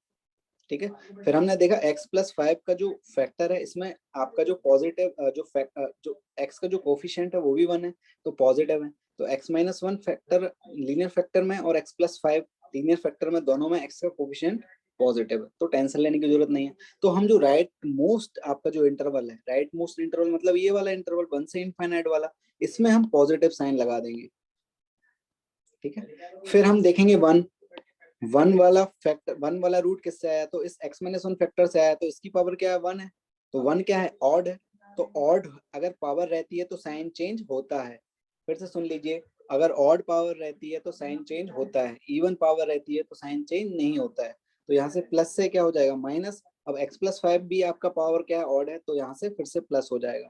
ठीक है। फिर हमने देखा x प्लस 5 का जो फैक्टर है, इसमें आपका जो पॉजिटिव जो x का जो कोफिशिएंट है वो भी 1 है, तो पॉजिटिव है। तो x minus 1 factor linear factor में और x प्लस 5 लीनियर फैक्टर में, दोनों में x का कोफिशिएंट पॉजिटिव है, तो टेंशन लेने की जरूरत नहीं है। तो हम जो राइट मोस्ट आपका जो इंटरवल है, राइट मोस्ट इंटरवल मतलब ये वाला इंटरवल 1 से इनफाइनाइट वाला, इसमें हम पॉजिटिव साइन लगा देंगे, ठीक है। फिर हम देखेंगे 1 वाला फैक्टर, 1 वाला रूट किससे आया, तो इस x माइनस 1 फैक्टर से आया, तो इसकी पावर क्या है, 1 है। तो 1 क्या है, ऑड है। तो ऑड अगर पावर रहती है तो साइन चेंज होता है। फिर से सुन लीजिए, अगर ऑड पावर रहती है तो साइन चेंज होता है, इवन पावर रहती है तो साइन चेंज नहीं होता है। तो यहाँ से प्लस से क्या हो जाएगा, माइनस। अब x प्लस 5 भी आपका पावर क्या है, ऑड है, तो यहाँ से फिर से प्लस हो जाएगा।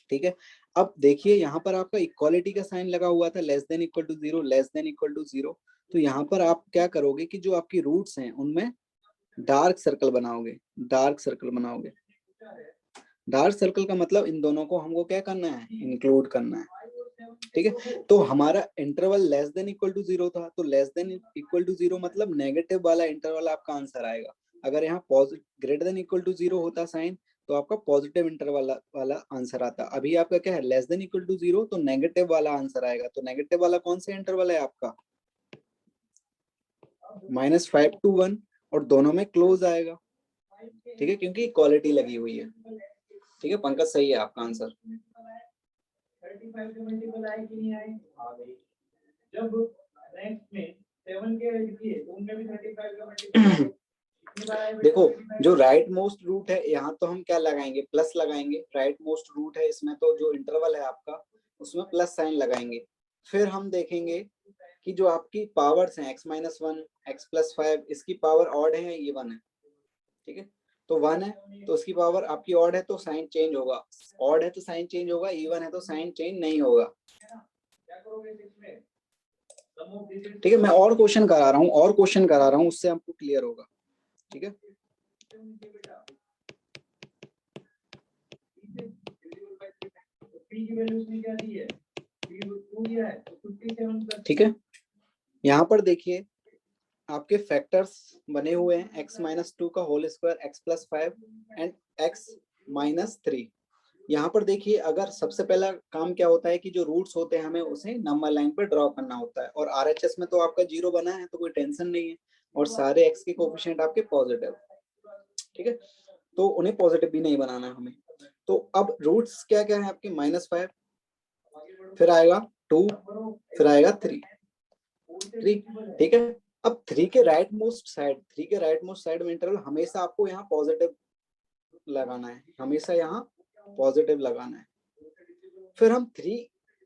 ठीक है। अब देखिए यहाँ पर आपका इक्वालिटी का साइन लगा हुआ था, less than equal to 0, less than equal to 0। तो यहाँ पर आप क्या करोगे कि जो आपकी रूट्स हैं उनमें डार्क सर्कल बनाओगे, डार्क सर्कल बनाओगे। डार्क सर्कल का मतलब इन दोनों को हमको क्या करना है, इंक्लूड करना है, ठीक है। तो हमारा interval less than equal to 0 था, तो लेस देन इक्वल टू 0 मतलब नेगेटिव वाला इंटरवल आपका आंसर आएगा। अगर यहाँ ग्रेटर देन इक्वल टू 0 होता साइन, तो आपका पॉजिटिव इंटरवल वाला आंसर आता। अभी आपका क्या है, लेस देन इक्वल टू 0, तो नेगेटिव वाला आंसर आएगा। तो नेगेटिव वाला कौन सा इंटरवल है आपका, -5 to 1, और दोनों में क्लोज आएगा, ठीक है, क्योंकि इक्वालिटी लगी हुई है, ठीक है। पंकज सही है आपका आंसर। 35 के मल्टीपल आए कि नहीं आए? आ गई। जब नेक्स्ट में 7 के ऐड किए तो उनमें भी 35 का मल्टीपल देखो जो राइट मोस्ट रूट है, यहाँ तो हम क्या लगाएंगे, प्लस लगाएंगे। राइट मोस्ट रूट है इसमें, तो जो इंटरवल है आपका उसमें प्लस साइन लगाएंगे। फिर हम देखेंगे कि जो आपकी पावर्स हैं x माइनस 1, x प्लस 5, इसकी पावर ऑड है, ये 1 है, ठीक है। तो 1 है तो उसकी पावर आपकी ऑड है, तो साइन चेंज होगा। ऑड है तो साइन चेंज होगा, इवन है तो साइन चेंज नहीं होगा। ठीक है, मैं और क्वेश्चन करा रहा हूँ, उससे आपको क्लियर होगा, ठीक है। ठीक है, यहाँ पर देखिए आपके फैक्टर्स बने हुए हैं, x माइनस 2 का whole square, x plus 5 and x minus 3। यहाँ पर देखिए, अगर सबसे पहला काम क्या होता है कि जो रूट्स होते हैं हमें उसे नंबर लाइन पर ड्रॉ करना होता है। और RHS में तो आपका 0 बना है, तो कोई टेंशन नहीं है, और सारे x के कोफिशिएंट आपके पॉजिटिव, ठीक है। तो उन्हें पॉजिटिव भी नहीं बनाना है हमें। तो अब रूट्स क्या क्या है आपके, -5, फिर आएगा 2, फिर आएगा 3, ठीक है। अब 3 के राइट मोस्ट साइड में इंटरवल हमेशा आपको यहाँ पॉजिटिव लगाना है, हमेशा यहाँ पॉजिटिव लगाना है। फिर हम 3,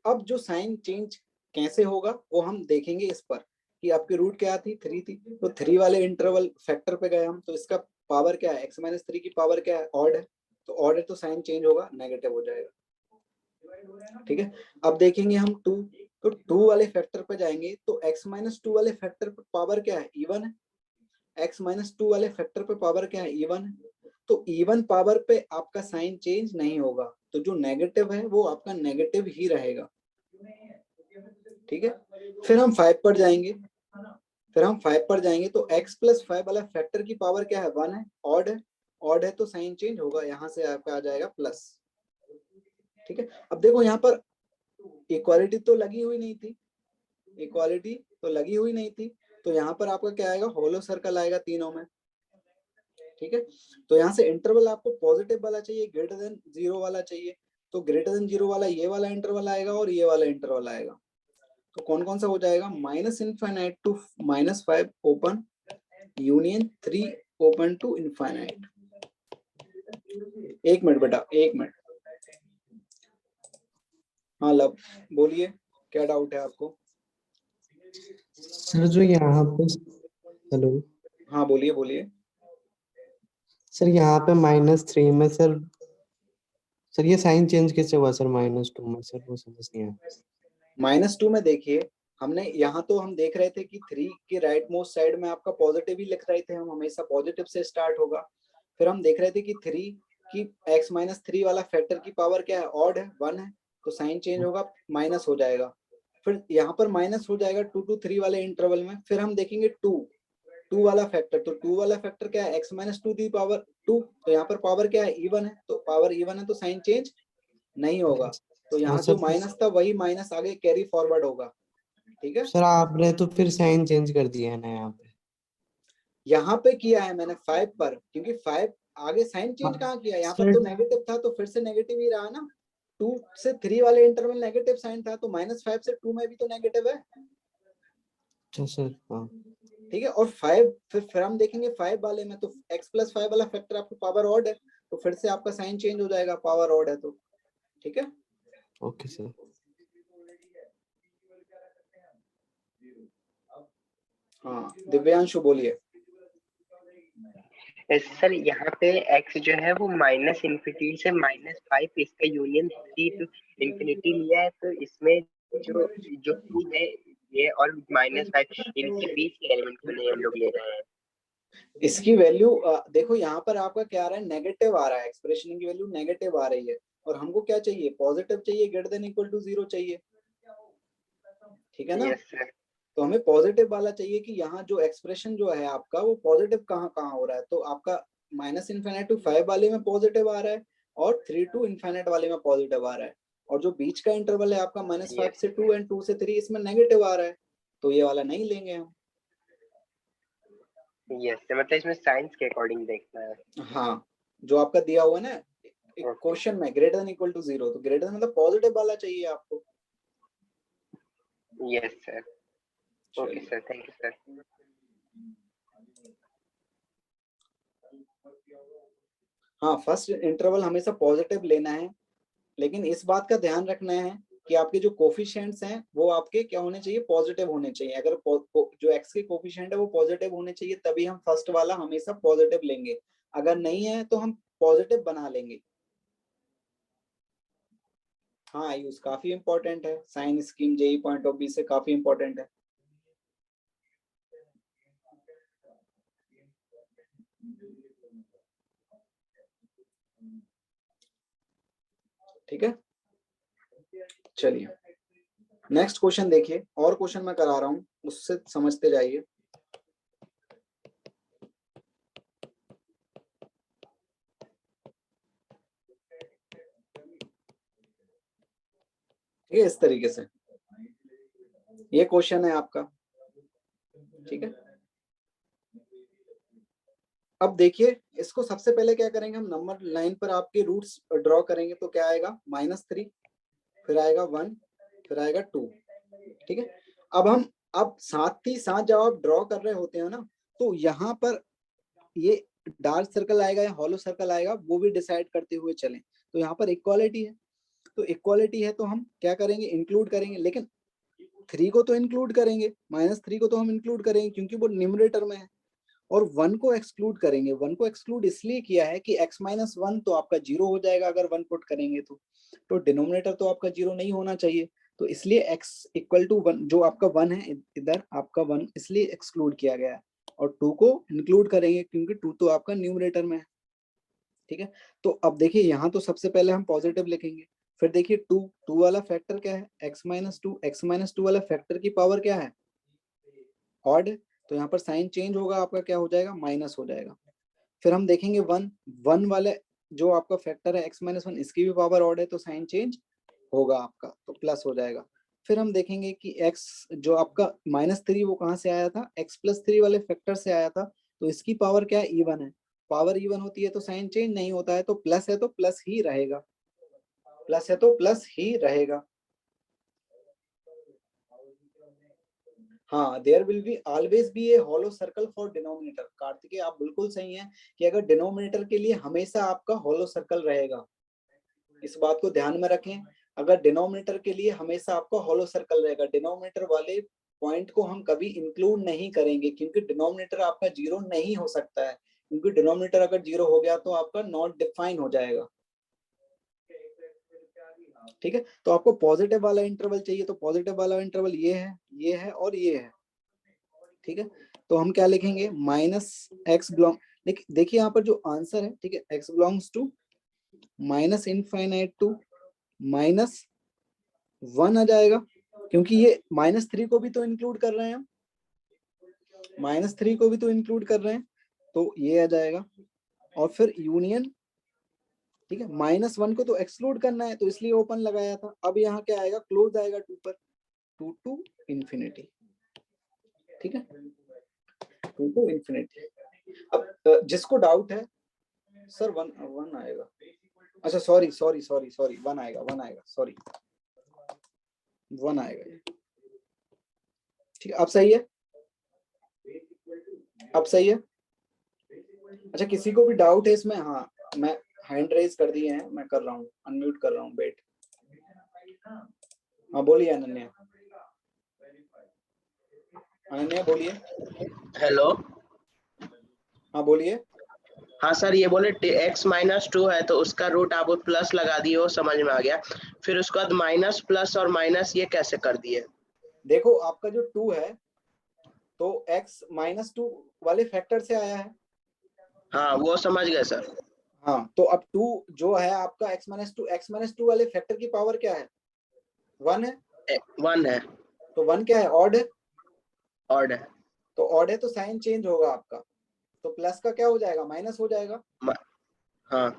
अब जो साइन चेंज कैसे होगा वो हम देखेंगे इस पर, कि आपकी रूट क्या थी, 3 थी, तो 3 वाले इंटरवल फैक्टर पे गए हम, तो इसका पावर क्या है, x माइनस 3 की पावर क्या है, ऑड है, तो ऑड है तो साइन चेंज होगा, नेगेटिव हो जाएगा, ठीक है, अब देखेंगे हम 2, तो 2 वाले फैक्टर पे जाएंगे तो x माइनस 2 वाले फैक्टर पे पावर क्या है, इवन है। x माइनस 2 वाले फैक्टर पे पावर क्या है, इवन है। तो इवन पावर पे आपका साइन चेंज नहीं होगा, तो जो नेगेटिव है वो आपका नेगेटिव ही रहेगा। ठीक है, फिर हम 5 पर जाएंगे, तो x प्लस 5 वाला फैक्टर की पावर क्या है, 1 है, ऑड है तो साइन चेंज होगा, यहाँ से आपका आ जाएगा प्लस। ठीक है, अब देखो यहाँ पर इक्वालिटी तो लगी हुई नहीं थी, तो यहाँ पर आपका क्या आएगा, होलो सर्कल आएगा तीनों में। ठीक है, तो यहाँ से इंटरवल आपको पॉजिटिव वाला चाहिए, ग्रेटर देन 0 वाला चाहिए, तो ग्रेटर देन 0 वाला ये वाला इंटरवल आएगा और ये वाला इंटरवल आएगा। तो कौन कौन सा हो जाएगा, -∞ to -5 open, union 3 open to infinite. एक मिनट बेटा, एक मिनट। हाँ लब, बोलिए क्या डाउट है आपको। सर जो यहाँ पे, हेलो हाँ बोलिए बोलिए। सर, यहाँ पे -3 में सर ये साइन चेंज कैसे हुआ सर -2 में, सर वो समझ नहीं आया। -2 में देखिए, हमने यहाँ तो हम देख रहे थे कि 3 के राइट मोस्ट साइड में आपका पॉजिटिव ही लिख रहे थे, हम हमेशा पॉजिटिव से स्टार्ट होगा। फिर हम देख रहे थे कि 3 की x-3 वाला फैक्टर की पावर क्या है, ऑड है, 1 है, तो साइन चेंज होगा, माइनस हो जाएगा। फिर यहाँ पर माइनस हो जाएगा 2 to 3 वाले इंटरवल में। फिर हम देखेंगे 2 वाला फैक्टर, तो 2 वाला फैक्टर क्या है, x-2 दी पावर 2, तो यहाँ पर पावर क्या है, इवन है, तो पावर इवन है तो साइन चेंज नहीं होगा, तो यहाँ जो माइनस था वही माइनस आगे कैरी फॉरवर्ड होगा। ठीक है सर, आपने तो फिर साइन चेंज कर दिया है ना यहाँ पे किया है मैंने 5 पर, क्योंकि 5 आगे साइन चेंज कहाँ किया, यहाँ पर तो नेगेटिव था तो फिर से नेगेटिव ही रहा ना। 2 से 3 वाले इंटरवल नेगेटिव साइन था, तो -5 से 2 में भी तो नेगेटिव है। अच्छा सर, हाँ ठीक है, और 5 फिर हम देखेंगे 5 वाले में, तो x प्लस 5 वाला फैक्टर आपको पावर ऑड है, तो फिर से आपका साइन चेंज हो जाएगा, पावर ऑड है तो। ठीक है, ओके सर। हाँ दिव्यांशु बोलिए। सर यहाँ पे x जो है वो -∞ से -5, इसका यूनियन 3 to इंफिनिटी लिया है, तो इसमें जो 2 है ये और -5 इनके बीच के एलिमेंट को नहीं हम लोग ले रहे हैं। इसकी वैल्यू देखो यहाँ पर आपका क्या आ रहा है, नेगेटिव आ रहा है, एक्सप्रेशन की वैल्यू नेगेटिव आ रही है, और हमको क्या चाहिए, पॉजिटिव चाहिए, ग्रेटर देन इक्वल टू 0 चाहिए। ठीक है ना, यस सर। तो हमें पॉजिटिव वाला चाहिए कि यहाँ जो एक्सप्रेशन जो है आपका वो पॉजिटिव कहाँ कहाँ हो रहा है, तो आपका -∞ to 5 वाले में पॉजिटिव आ रहा है और 3 to ∞ वाले में पॉजिटिव आ रहा है, और जो बीच का इंटरवल है आपका -5 से 2 एंड 2 से 3, इसमें नेगेटिव आ रहा है, तो ये वाला नहीं लेंगे हम। यस सर, मतलब इसमें साइंस के अकॉर्डिंग देखना है। हाँ, जो आपका दिया हुआ है ना क्वेश्चन में, ग्रेटर देन इक्वल टू 0, तो ग्रेटर मतलब पॉजिटिव वाला चाहिए आपको। Yes sir, okay sir, thank you sir. हाँ, फर्स्ट इंटरवल हमेशा पॉजिटिव लेना है, लेकिन इस बात का ध्यान रखना है कि आपके जो कोफिशिएंट्स हैं वो आपके क्या होने चाहिए, पॉजिटिव होने चाहिए। अगर जो x के कोफिशिएंट है वो पॉजिटिव होने चाहिए, तभी हम फर्स्ट वाला हमेशा पॉजिटिव लेंगे, अगर नहीं है तो हम पॉजिटिव बना लेंगे। हाँ आयुष, काफी इंपॉर्टेंट है, sign scheme JEE point of view से काफी इंपॉर्टेंट है। ठीक है, चलिए नेक्स्ट क्वेश्चन देखिए, और क्वेश्चन मैं करा रहा हूं उससे समझते जाइए। ठीक है, इस तरीके से ये क्वेश्चन है आपका। ठीक है, अब देखिए इसको सबसे पहले क्या करेंगे, हम नंबर लाइन पर आपके रूट्स ड्रॉ करेंगे, तो क्या आएगा, -3, फिर आएगा 1, फिर आएगा 2। ठीक है, अब साथ ही साथ जब आप ड्रॉ कर रहे होते हैं ना, तो यहाँ पर ये डार्क सर्कल आएगा या हॉलो सर्कल आएगा, वो भी डिसाइड करते हुए चलें। तो यहाँ पर इक्वालिटी है, तो इक्वालिटी है तो हम क्या करेंगे, इंक्लूड करेंगे, लेकिन 3 को तो इंक्लूड करेंगे, -3 को तो हम इंक्लूड करेंगे क्योंकि वो न्यूमरेटर में है, और 1 को एक्सक्लूड करेंगे। 1 को एक्सक्लूड इसलिए किया है कि x माइनस 1 तो आपका 0 हो जाएगा अगर 1 पुट करेंगे तो डिनोमिनेटर तो आपका 0 नहीं होना चाहिए, तो इसलिए x इक्वल टू 1 जो आपका 1 है इधर आपका 1 इसलिए एक्सक्लूड किया गया है, और 2 को इंक्लूड करेंगे क्योंकि 2 तो आपका न्यूमरेटर में है। ठीक है, तो अब देखिए यहाँ तो सबसे पहले हम पॉजिटिव लिखेंगे, फिर देखिए 2 वाला फैक्टर क्या है, x माइनस 2 वाला फैक्टर की पावर क्या है, ऑड, तो यहाँ पर साइन चेंज होगा, आपका क्या हो जाएगा, माइनस हो जाएगा। फिर हम देखेंगे 1 वाले जो आपका फैक्टर है x माइनस 1 इसकी भी पावर ऑड है तो साइन चेंज होगा आपका, तो प्लस हो जाएगा। फिर हम देखेंगे कि x जो आपका -3 वो कहाँ से आया था, x प्लस 3 वाले फैक्टर से आया था, तो इसकी पावर क्या है, इवन है, पावर इवन होती है तो साइन चेंज नहीं होता है, तो प्लस है तो प्लस ही रहेगा, प्लस है तो प्लस ही रहेगा। हाँ, there will be always be a hollow circle for denominator. Kartikeya आप बिल्कुल सही हैं कि अगर डिनोमिनेटर के लिए हमेशा आपका हॉलो सर्कल रहेगा, इस बात को ध्यान में रखें, अगर डिनोमिनेटर के लिए हमेशा आपका हॉलो सर्कल रहेगा, डिनोमिनेटर वाले पॉइंट को हम कभी इंक्लूड नहीं करेंगे क्योंकि डिनोमिनेटर आपका 0 नहीं हो सकता है, क्योंकि डिनोमिनेटर अगर 0 हो गया तो आपका नॉट डिफाइन हो जाएगा। ठीक है, तो आपको पॉजिटिव वाला इंटरवल चाहिए, तो पॉजिटिव वाला इंटरवल ये है और ये है। ठीक है, तो हम क्या लिखेंगे, माइनस एक्स बिलोंग, देखिए यहाँ पर जो आंसर है, ठीक है, X belongs to minus infinite to -1 आ जाएगा, क्योंकि ये -3 को भी तो इंक्लूड कर रहे हैं हम, -3 को भी तो इंक्लूड कर रहे हैं, तो ये आ जाएगा। और फिर यूनियन, ठीक है, -1 को तो एक्सक्लूड करना है तो इसलिए ओपन लगाया था, अब यहाँ क्या आएगा, क्लोज आएगा 2 पर, 2 टू इंफिनिटी। ठीक है, 2 टू इंफिनिटी। अब जिसको डाउट है सर 1 आएगा, अच्छा सॉरी 1 आएगा सॉरी 1 आएगा, ठीक है, अब सही है, अब सही है। अच्छा, किसी को भी डाउट है इसमें, हाँ मैं हैंड रेज कर दिए हैं, मैं कर रहा हूँ, अनम्यूट कर रहा हूँ, वेट। हाँ बोलिए अनन्या, अनन्या बोलिए। हेलो, हाँ बोलिए। हाँ सर, ये बोले x माइनस 2 है तो उसका रूट आप प्लस लगा दिए, वो समझ में आ गया, फिर उसके बाद माइनस प्लस और माइनस ये कैसे कर दिए? देखो आपका जो 2 है तो x -2 वाले फैक्टर से आया है, हाँ वो समझ गए सर। हाँ, तो अब 2 जो है आपका x -2 वाले फैक्टर की पावर क्या है, 1 है, 1 है, तो 1 क्या है, ऑड है, ऑड है, तो ऑड है तो साइन चेंज होगा आपका, तो प्लस का क्या हो जाएगा, माइनस हो जाएगा। हाँ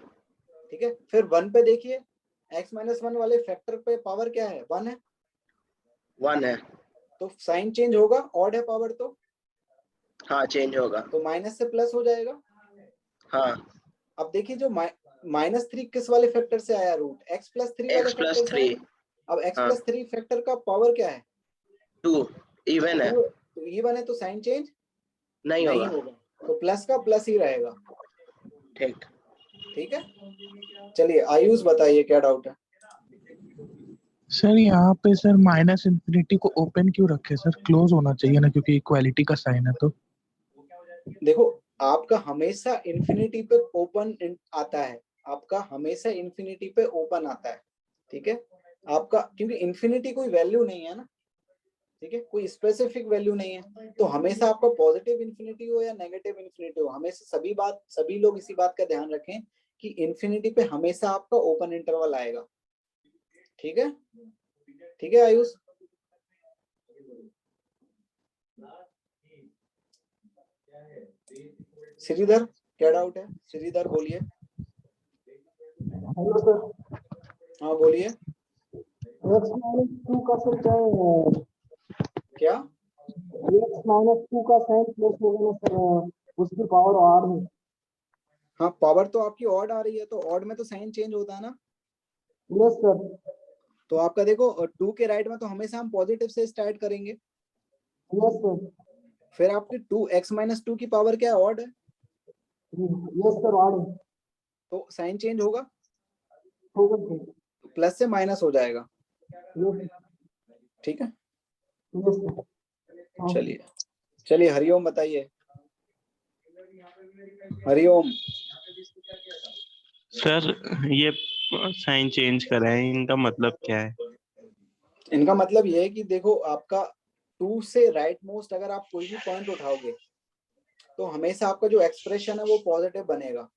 ठीक है, फिर 1 पे देखिए, x -1 वाले फैक्टर पे पावर क्या है, 1 है, 1 है, तो साइन चेंज होगा, ऑड है पावर तो, हाँ चेंज होगा, तो माइनस से प्लस हो जाएगा। हाँ अब देखिए जो -3 किस वाले फैक्टर से आया, रूट x + 3 वाले x + फैक्टर से 3, आया। अब x हाँ + 3 फैक्टर का पावर क्या है, 2, इवन है, 2, तो इवन है तो साइन चेंज नहीं नहीं होगा, होगा, तो प्लस का प्लस ही रहेगा। ठीक। ठीक है, चलिए आयुष बताइए क्या डाउट है। सर यहाँ पे सर माइनस इन्फिनिटी को ओपन क्यों रखे सर, क्लोज होना चाहिए ना, क्योंकि इक्वालिटी का साइन है। तो देखो आपका हमेशा इन्फिनिटी पे ओपन आता है, आपका हमेशा इन्फिनिटी पे ओपन आता है। ठीक है, आपका क्योंकि इन्फिनिटी कोई वैल्यू नहीं है ना, ठीक है, कोई स्पेसिफिक वैल्यू नहीं है, तो हमेशा आपका पॉजिटिव इन्फिनिटी हो या नेगेटिव इन्फिनिटी हो, हमेशा सभी लोग इसी बात का ध्यान रखें कि इन्फिनिटी पे हमेशा आपका ओपन इंटरवल आएगा। ठीक है, ठीक है आयुष। श्रीधर क्या डाउट है, श्रीधर बोलिए। हेलो सर, हाँ बोलिए। x-2 का सर क्या है, क्या, x-2 का साइन प्लस होगा ना सर, उसकी पावर ऑड है। हाँ पावर तो आपकी ऑड आ रही है, तो ऑड में तो साइन चेंज होता है ना। Yes sir. तो आपका देखो 2 के राइट में तो हमेशा हम पॉजिटिव से स्टार्ट करेंगे। Yes sir. फिर आपकी 2x - 2 की पावर क्या है, ऑड है, यस सर, ऑड है, तो साइन चेंज होगा, होगा सर। तो प्लस से माइनस हो जाएगा। यस ठीक है, यस सर। चलिए चलिए हरिओम बताइए। हरिओम। सर ये साइन चेंज करा है, इनका मतलब क्या है? इनका मतलब ये है कि देखो आपका 2 से राइट मोस्ट अगर आप कोई भी पॉइंट उठाओगे तो हमेशा आपका जो एक्सप्रेशन है वो पॉजिटिव बनेगा।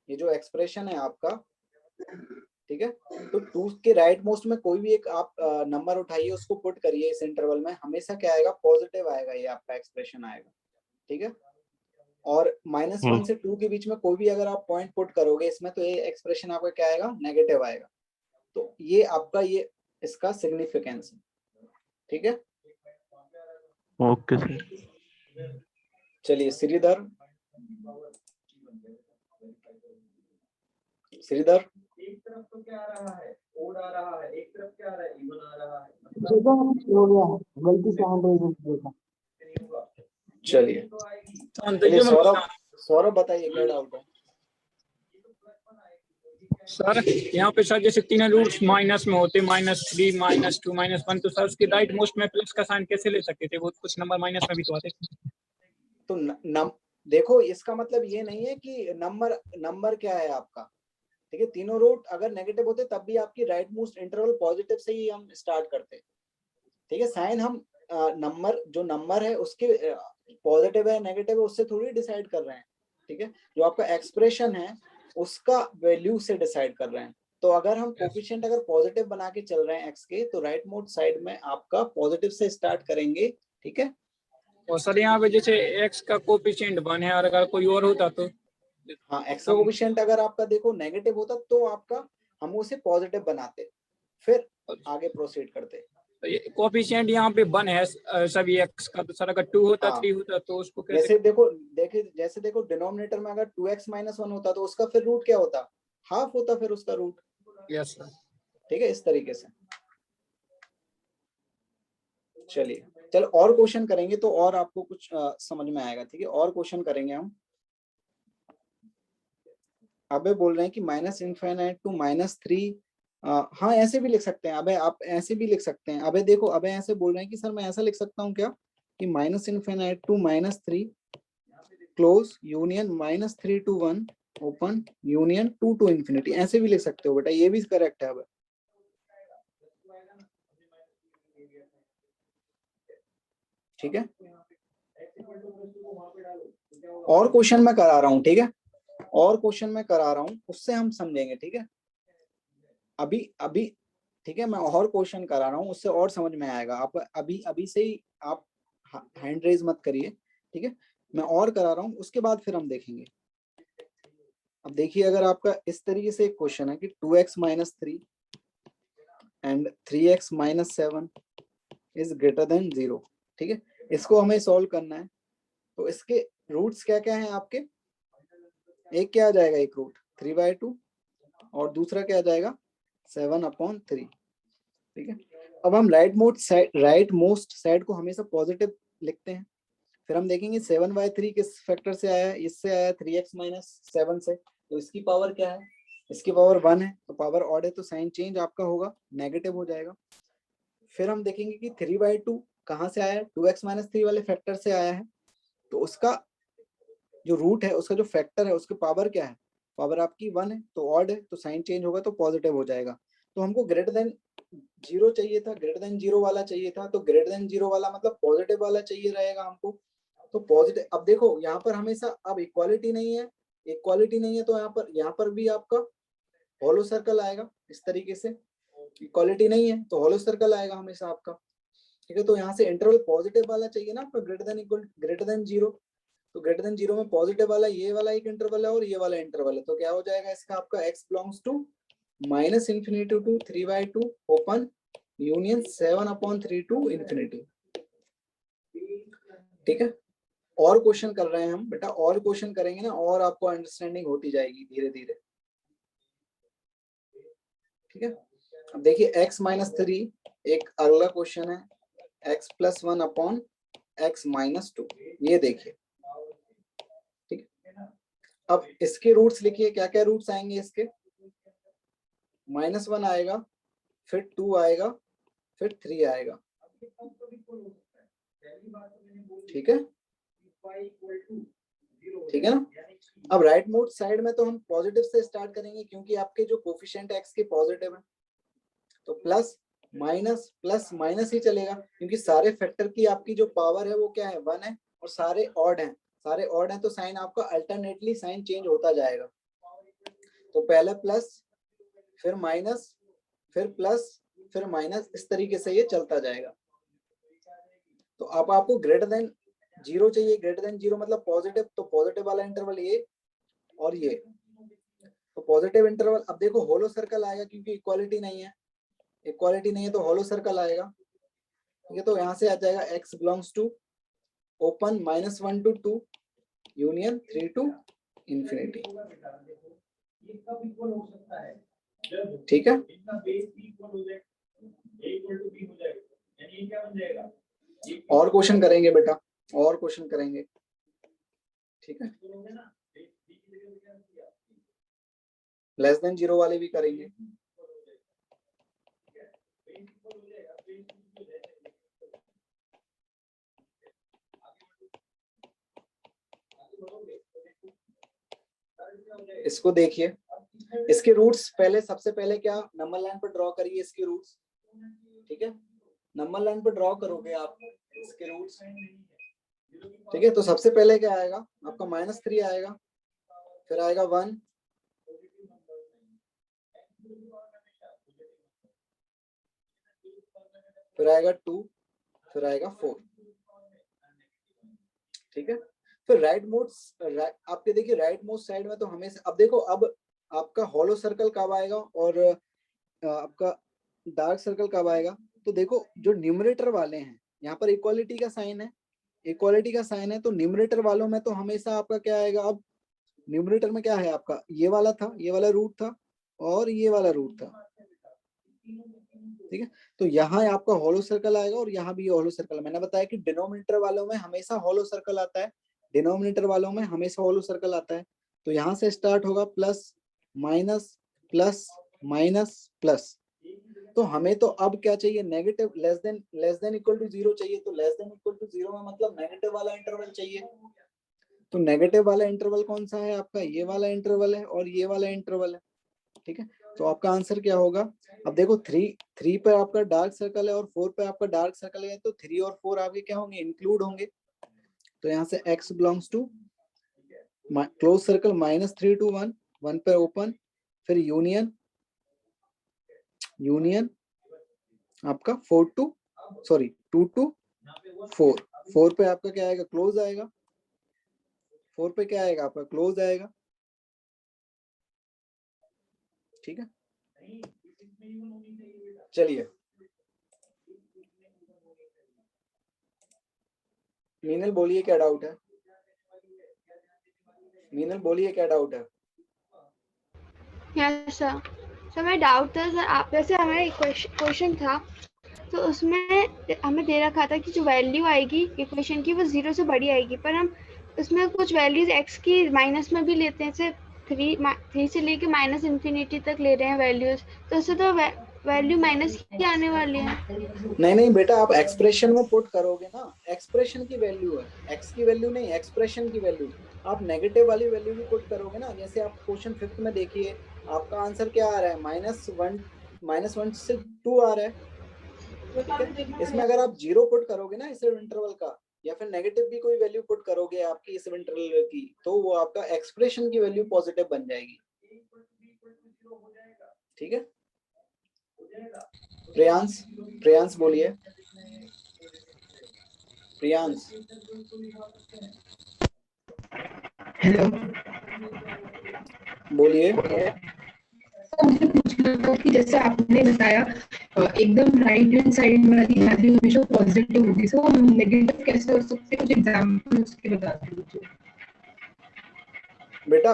ये जो एक्सप्रेशन है आपका, ठीक है, तो 2 के राइट मोस्ट में कोई भी एक आप नंबर उठाइए, उसको पुट करिए इस इंटरवल में, हमेशा क्या आएगा, पॉजिटिव आएगा, ये आपका एक्सप्रेशन आएगा, ठीक है। और -1 से 2 के बीच में कोई भी अगर आप पॉइंट पुट करोगे इसमें, तो ये एक्सप्रेशन आपका क्या आएगा, नेगेटिव आएगा। तो ये आपका ये इसका सिग्निफिकेंस है, ठीक है। Okay sir. चलिए श्रीधर, श्रीधर एक तरफ तो क्या आ रहा है, ओड आ रहा है, एक तरफ क्या आ रहा है, इवन आ रहा है, देखो हो गया, गलती से हैंड रेज देखा। चलिए चलिए सौरभ, सौरभ बताइए क्या डाउट है। सर यहाँ पे सर जैसे तीनों रूट्स माइनस में होते, -3 -2 -1, तो सर उसके राइट मोस्ट में प्लस का साइन कैसे ले सकते थे? वो कुछ नंबर माइनस में भी तो आते। तो देखो इसका मतलब ये नहीं है कि नंबर क्या है आपका, ठीक है। तीनों रूट अगर नेगेटिव होते तब भी आपकी राइट मोस्ट इंटरवल पॉजिटिव से ही हम स्टार्ट करते, ठीक है। साइन हम नंबर जो नंबर है उसके पॉजिटिव है नेगेटिव है उससे थोड़ी डिसाइड कर रहे हैं, ठीक है। जो आपका एक्सप्रेशन है उसका वैल्यू से डिसाइड कर रहे हैं। तो अगर हम कोफिशिएंट अगर पॉजिटिव बना के चल रहे हैं एक्स के, तो राइट मोस्ट साइड में आपका पॉजिटिव से स्टार्ट करेंगे, ठीक है। और सर यहाँ पे जैसे x का कोफिशिएंट 1 है और अगर कोई और होता तो? हाँ, एक्स का कोफिशिएंट अगर आपका देखो नेगेटिव होता तो आपका हम उसे पॉजिटिव बनाते, फिर आगे प्रोसीड करते। कोफिशिएंट यहाँ पे 1 है सभी x का, तो सर अगर 2 होता 3 होता तो उसको कैसे? जैसे देखो डिनोमिनेटर में अगर 2x - 1 होता तो उसका फिर रूट क्या होता, हाफ होता फिर उसका रूट। Yes sir. ठीक है, इस तरीके से। चलिए चलो और क्वेश्चन करेंगे तो और आपको कुछ समझ में आएगा, ठीक है। और क्वेश्चन करेंगे हम। अबे बोल रहे हैं कि -∞ to -3, हाँ ऐसे भी लिख सकते हैं। अबे आप ऐसे भी लिख सकते हैं। अबे देखो, अबे ऐसे बोल रहे हैं कि सर मैं ऐसा लिख सकता हूँ क्या कि -∞ to -3 close union -3 to 1 open union 2 to ∞, ऐसे भी लिख सकते हो बेटा, ये भी करेक्ट है। अब ठीक है, और क्वेश्चन मैं करा रहा हूँ, ठीक है, और क्वेश्चन मैं करा रहा हूँ, उससे हम समझेंगे, ठीक है। अभी ठीक है, मैं और क्वेश्चन करा रहा हूँ, उससे और समझ में आएगा। आप अभी से ही आप हैंड रेज मत करिए, ठीक है। मैं और करा रहा हूँ, उसके बाद फिर हम देखेंगे। अब देखिए, अगर आपका इस तरीके से एक क्वेश्चन है कि 2x - 3 and 3x - 7 is greater than 0, ठीक है, इसको हमें सॉल्व करना है। तो इसके रूट्स क्या क्या हैं आपके, एक क्या आ जाएगा, एक रूट 3/2 और दूसरा क्या आ जाएगा 7/3, ठीक है। अब हम राइट मोस्ट साइड को हमेशा पॉजिटिव लिखते हैं। फिर हम देखेंगे 7/3 किस फैक्टर से आया है, इससे आया 3x - 7 से, तो इसकी पावर क्या है, इसकी पावर 1 है, तो पावर ऑड है, तो साइन चेंज आपका होगा, नेगेटिव हो जाएगा। फिर हम देखेंगे कि 3/2 कहाँ से आया है, 2x - 3 वाले फैक्टर से आया है, तो उसका जो रूट है, उसका जो फैक्टर है, उसकी पावर क्या है, पावर आपकी 1 है, तो ऑड है, तो साइन चेंज होगा, तो पॉजिटिव हो जाएगा। तो हमको ग्रेटर देन 0 चाहिए था, ग्रेटर देन 0 वाला चाहिए था, तो ग्रेटर देन 0 वाला मतलब पॉजिटिव वाला चाहिए रहेगा हमको, तो पॉजिटिव। अब देखो यहाँ पर हमेशा अब इक्वालिटी नहीं है, तो यहाँ पर भी आपका होलो सर्कल आएगा इस तरीके से। इक्वालिटी नहीं है तो होलो सर्कल आएगा हमेशा आपका, ठीक है। तो यहाँ से इंटरवल पॉजिटिव वाला चाहिए ना आपका, ग्रेटर देन 0, तो ग्रेटर देन 0 में पॉजिटिव वाला ये वाला एक इंटरवल है और ये वाला इंटरवल है, तो क्या हो जाएगा इसका आपका x belongs to -∞ to 3/2 open union 7/3 to ∞, ठीक है। और क्वेश्चन कर रहे हैं हम बेटा, और क्वेश्चन करेंगे ना, और आपको अंडरस्टैंडिंग होती जाएगी धीरे धीरे, ठीक है। अब देखिए x - 3 एक अगला क्वेश्चन है, x + 1 x - 2, ये देखिए, ठीक है। अब इसके रूट्स लिखिए, क्या क्या रूट्स आएंगे इसके, -1 आएगा, फिर 2 आएगा, फिर 3 आएगा, ठीक है, ठीक है ना। अब राइट मोड साइड में तो हम पॉजिटिव से स्टार्ट करेंगे क्योंकि आपके जो कोफिशिएंट एक्स के पॉजिटिव है, तो प्लस माइनस ही चलेगा क्योंकि सारे फैक्टर की आपकी जो पावर है वो क्या है 1 है और सारे ऑड हैं तो साइन आपका अल्टरनेटली साइन चेंज होता जाएगा। तो पहले प्लस फिर माइनस फिर प्लस फिर माइनस, इस तरीके से ये चलता जाएगा। तो अब आपको ग्रेटर देन 0 चाहिए, ग्रेटर देन 0 मतलब पॉजिटिव, तो पॉजिटिव वाला इंटरवल ये और ये, तो पॉजिटिव इंटरवल। अब देखो होलो सर्कल आएगा क्योंकि इक्वालिटी नहीं है तो होलो सर्कल आएगा, ठीक है। तो यहाँ से आ जाएगा x belongs to open -1 to 2 union 3 to infinity, ये कब इक्वल हो सकता है? जब ठीक है। इनका बेस b इक्वल हो जाए, a इक्वल टू b हो जाएगा, यानी ये क्या बन जाएगा? और क्वेश्चन करेंगे बेटा, और क्वेश्चन करेंगे, ठीक है। लेस देन 0 वाले भी करेंगे। इसको देखिए, इसके रूट्स पहले, सबसे पहले क्या नंबर लाइन पर ड्रॉ करिए इसके रूट्स, ठीक है। नंबर लाइन पर ड्रॉ करोगे आप इसके रूट्स, ठीक है। तो सबसे पहले क्या आएगा आपका -3 आएगा, फिर आएगा 1, फिर आएगा 2, फिर आएगा 4, ठीक है। फिर राइट मोड, आपके देखिए राइट मोड साइड में तो हमेशा, अब देखो अब आपका हॉलो सर्कल कब आएगा और आपका डार्क सर्कल कब आएगा। तो देखो जो न्यूमरेटर वाले हैं यहाँ पर इक्वालिटी का साइन है, तो न्यूमरेटर वालों में तो हमेशा आपका क्या आएगा, अब न्यूमरेटर में क्या है आपका ये वाला रूट था और ये वाला रूट था, ठीक है। तो यहाँ आपका हॉलो सर्कल आएगा और यहाँ भी हॉलो सर्कल। मैंने बताया कि डिनोमिनेटर वालों में हमेशा हॉलो सर्कल आता है, तो यहाँ से स्टार्ट होगा plus minus plus minus plus. तो हमें तो अब क्या चाहिए, negative, less than equal to 0 चाहिए। तो लेस देन इक्वल टू 0 में मतलब नेगेटिव वाला इंटरवल चाहिए। तो नेगेटिव वाला इंटरवल कौन सा है आपका, ये वाला इंटरवल है और ये वाला इंटरवल है, ठीक है। तो आपका आंसर क्या होगा, अब देखो 3 पे आपका डार्क सर्कल है और 4 पे आपका डार्क सर्कल है, तो 3 और 4 आपके क्या होंगे, इंक्लूड होंगे। तो यहाँ से x belongs to close circle -3 to 1, 1 पे ओपन, फिर यूनियन आपका 2 to 4, 4 पे आपका क्या आएगा, क्लोज आएगा। 4 पे क्या आएगा आपका, क्लोज आएगा, ठीक है। चलिए मीनल बोलिए क्या डाउट है, यस सर। सर मैं डाउट था सर, आप जैसे हमारा क्वेश्चन था तो उसमें हमें दे रखा था कि जो वैल्यू आएगी इक्वेशन की वो 0 से बड़ी आएगी, पर हम उसमें कुछ वैल्यूज x की माइनस में भी लेते हैं, जैसे 3 से लेके माइनस इन्फिनिटी तक ले रहे हैं वैल्यूज, तो उससे तो वैल्यू माइनस ही आने वाली है। नहीं बेटा, आप एक्सप्रेशन में पुट करोगे ना, एक्सप्रेशन की वैल्यू है, एक्स की वैल्यू नहीं, एक्सप्रेशन की वैल्यू। आप नेगेटिव वाली वैल्यू भी पुट करोगे ना, जैसे आप क्वेश्चन 5th में देखिए आपका आंसर क्या आ रहा है, -1 से 2 आ रहा है, ठीक है। इसमें अगर आप 0 पुट करोगे ना इस इंटरवल का, या फिर नेगेटिव भी कोई वैल्यू पुट करोगे आपकी इस इंटरवल की, तो वो आपका एक्सप्रेशन की वैल्यू पॉजिटिव बन जाएगी, ठीक है। प्रियांश बोलिए, प्रियांश। हेलो, बोलिए। मुझे पूछना था कि जैसे आपने बताया एकदम राइट हैंड साइड वाली वैल्यू हमेशा पॉजिटिव होगी, सो हम नेगेटिव कैसे हो सकते हैं, कुछ एग्जांपल उसके बता दीजिए। बेटा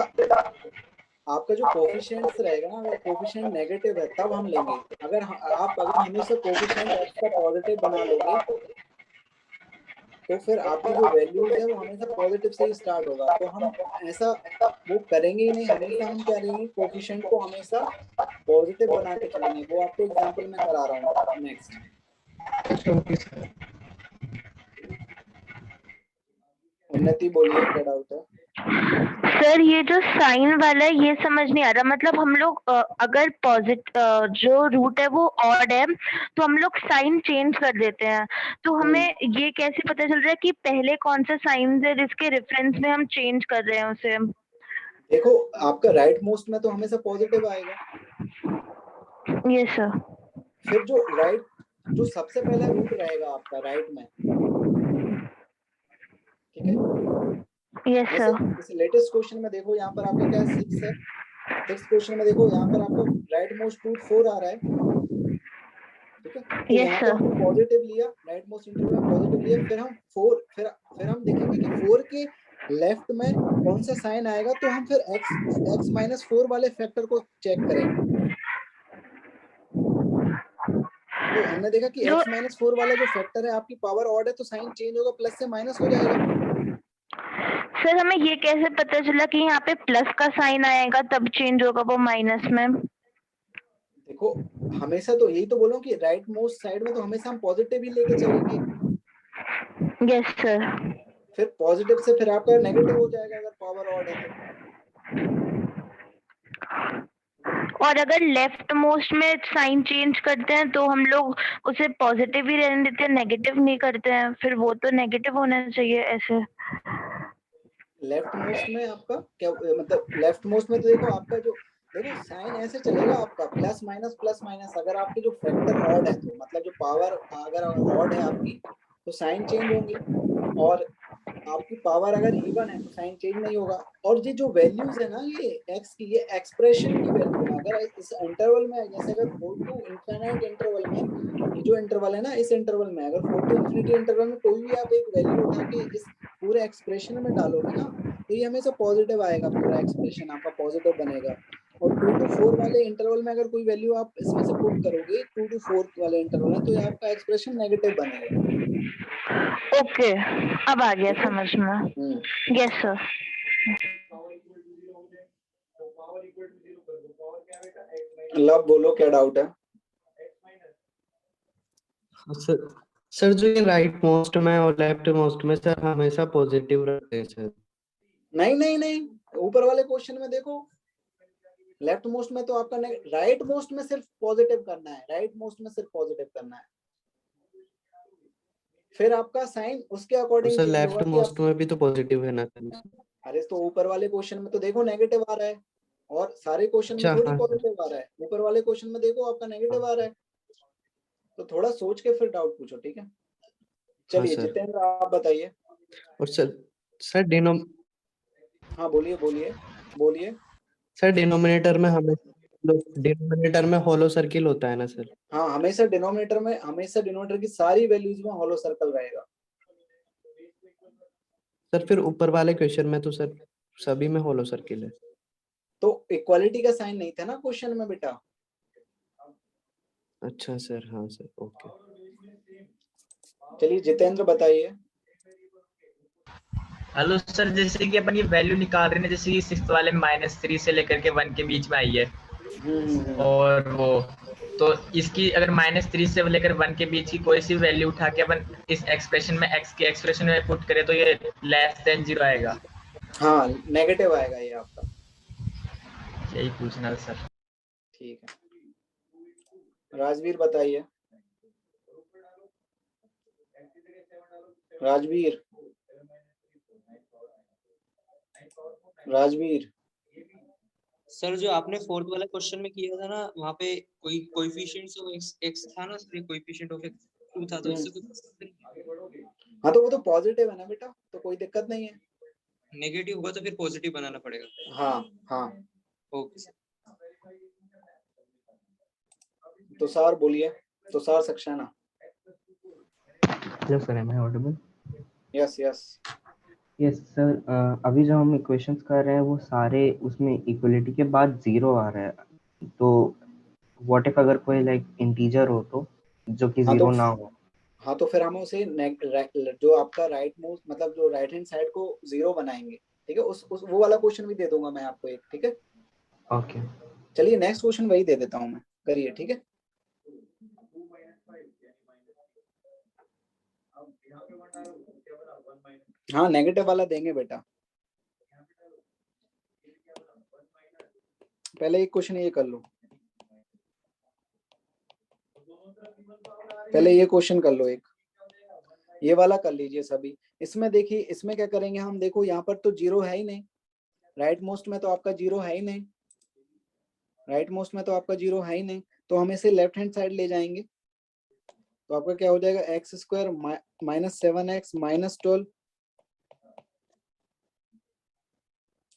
आपका जो कोफिशिएंट्स रहेगा ना, अगर कोफिशिएंट नेगेटिव है तब हम लेंगे। अगर हमेशा कोफिशिएंट x का पॉजिटिव बना लोगे तो फिर आपकी जो वैल्यूज है वो हमेशा पॉजिटिव से ही स्टार्ट होगा। तो हम ऐसा वो करेंगे ही नहीं, हमेशा हम क्या लेंगे, कोफिशिएंट को हमेशा पॉजिटिव बना के चलेंगे। वो आपको एग्जांपल में करा रहा हूँ नेक्स्ट। उन्नति बोलिए क्या डाउट है। सर ये जो साइन वाला है ये समझ नहीं आ रहा, मतलब हम लोग अगर जो रूट है वो ऑड है तो हम लोग साइन चेंज कर देते हैं, तो हमें ये कैसे पता चल रहा है कि पहले कौन सा साइन है जिसके रेफरेंस में हम चेंज कर रहे हैं उसे? देखो आपका राइट मोस्ट में तो हमेशा पॉजिटिव आएगा। Yes sir. फिर जो सबसे पहला रूट रहेगा आपका राइट में, ठीक है। Yes sir. इस लेटेस्ट क्वेश्चन में देखो यहाँ पर आपका क्या है 6 है। 6 क्वेश्चन में देखो यहाँ पर आपका राइट मोस्ट रूट 4 आ रहा है, ठीक है। तो यहाँ पे हमने पॉजिटिव लिया, राइट मोस्ट इंटरवल में पॉजिटिव लिया, फिर हम 4 फिर हम देखेंगे कि 4 के लेफ्ट में कौन सा साइन आएगा, तो हम फिर x माइनस 4 वाले फैक्टर को चेक करेंगे। तो हमने देखा कि x माइनस 4 वाला जो फैक्टर है आपकी पावर ऑड है, तो साइन चेंज होगा, प्लस से माइनस हो जाएगा। सर हमें ये कैसे पता चला कि यहाँ पे प्लस का साइन आएगा तब चेंज होगा वो माइनस में? देखो हमेशा तो यही तो बोलो कि राइट मोस्ट साइड में तो हमेशा हम पॉजिटिव ही लेके चलेंगे। Yes sir. फिर पॉजिटिव से फिर आपका नेगेटिव हो जाएगा अगर पावर ऑड है तो। और अगर लेफ्ट मोस्ट में साइन चेंज करते हैं तो हम लोग उसे पॉजिटिव ही रहने देते हैं, नेगेटिव नहीं करते हैं, फिर वो तो नेगेटिव होना चाहिए ऐसे। लेफ्ट मोस्ट में आपका क्या मतलब, लेफ्ट मोस्ट में तो देखो आपका जो देखो साइन ऐसे चलेगा आपका प्लस माइनस। अगर आपके जो फैक्टर ऑड है तो मतलब जो पावर अगर ऑड है आपकी तो साइन चेंज होंगे, और आपकी पावर अगर इवन है तो साइन चेंज नहीं होगा। और ये जो वैल्यूज है ना ये एक्स की, ये एक्सप्रेशन की वैल्यू है। अगर इस इंटरवल में जैसे अगर 4 टू इनफिनिट इंटरवल में, ये जो इंटरवल है ना इस इंटरवल में अगर 4 टू इनफिनिटी इंटरवल में कोई भी आप एक वैल्यू उठा के इस पूरे एक्सप्रेशन में डालोगे ना तो ये हमेशा पॉजिटिव आएगा, पूरा एक्सप्रेशन आपका पॉजिटिव बनेगा। और 2 टू 4 वाले इंटरवल में अगर कोई वैल्यू आप इसमें से पुट करोगे 2 टू 4 वाले इंटरवल में, तो ये आपका एक्सप्रेशन नेगेटिव बनेगा। ओके अब आ गया समझ में। Yes sir. लव बोलो क्या डाउट है? सर जो ये राइट मोस्ट में और लेफ्ट मोस्ट में सर हमेशा पॉजिटिव रहते हैं सर। नहीं, ऊपर वाले क्वेश्चन में देखो लेफ्ट मोस्ट में तो आपका राइट मोस्ट में सिर्फ पॉजिटिव करना है, राइट मोस्ट में सिर्फ पॉजिटिव करना है, फिर आपका साइन उसके अकॉर्डिंग सर चेंज लेफ्ट होगा कि मोस्ट में भी तो पॉजिटिव है ना सर। अरे तो ऊपर वाले क्वेश्चन में तो देखो नेगेटिव आ रहा है, और सारे क्वेश्चन में थोड़ी पॉजिटिव आ रहा है। ऊपर वाले क्वेश्चन में देखो आपका नेगेटिव आ रहा है, तो थोड़ा सोच के फिर डाउट पूछो, ठीक है। चलिए जितेंद्र आप बताइए। और सर हाँ बोलिए। सर डिनोमिनेटर में होलो सर्किल होता है ना सर? हाँ हमेशा डिनोमिनेटर की सारी वैल्यूज में होलो सर्कल रहेगा। सर फिर ऊपर वाले क्वेश्चन में तो सर सभी में होलो सर्किल है। तो इक्वालिटी का साइन नहीं था ना क्वेश्चन में बेटा। अच्छा सर, हाँ सर, ओके। चलिए जितेंद्र बताइए। हेलो सर, जैसे कि अपन ये वैल्यू निकाल रहे हैं, जैसे कि 6th वाले -3 से लेकर के 1 के बीच में आई है, और वो तो इसकी अगर -3 से लेकर 1 के बीच की कोई सी वैल्यू उठा के अपन इस एक्सप्रेशन में x के एक्सप्रेशन में पुट करें तो ये <0 आएगा। हाँ नेगेटिव आएगा ये आपका। यही पूछना है सर। ठीक है, राजवीर बताइए। राजवीर सर जो आपने 4th वाला क्वेश्चन में किया था ना, वहाँ पे कोई कोएफिशिएंट्स ऑफ x था ना, सर कोएफिशिएंट ऑफ x 2 था, तो इससे कुछ हाँ तो वो तो पॉजिटिव है ना बेटा, तो कोई दिक्कत नहीं है। नेगेटिव होगा तो फिर पॉजिटिव बनाना पड़ेगा। हाँ ओके सर। तुषार बोलिए, Tushar Saxena. Yes sir, am I audible? Yes yes sir, अभी जो हम इक्वेशंस कर रहे हैं वो सारे उसमें इक्वलिटी के बाद 0 आ रहा है, तो व्हाट इफ अगर कोई लाइक इंटीजर हो तो जो कि 0 ना हो? हाँ तो फिर हम उसे जो आपका राइट मोस्ट मतलब जो राइट हैंड साइड को 0 बनाएंगे, ठीक है। उस वो वाला क्वेश्चन भी दे दूंगा मैं आपको एक, ठीक है। ओके चलिए नेक्स्ट क्वेश्चन वही दे देता हूँ मैं, करिए, ठीक है। हाँ नेगेटिव वाला देंगे बेटा। पहले एक क्वेश्चन ये कर लो, पहले ये क्वेश्चन कर लो, एक ये वाला कर लीजिए सभी। इसमें देखिए, इसमें क्या करेंगे हम, देखो यहाँ पर तो जीरो है ही नहीं, राइट मोस्ट में तो आपका जीरो है ही नहीं, राइट मोस्ट में तो आपका जीरो है ही नहीं, तो हम इसे लेफ्ट हैंड साइड ले जाएंगे। तो आपका क्या हो जाएगा, x square minus 7x minus 12,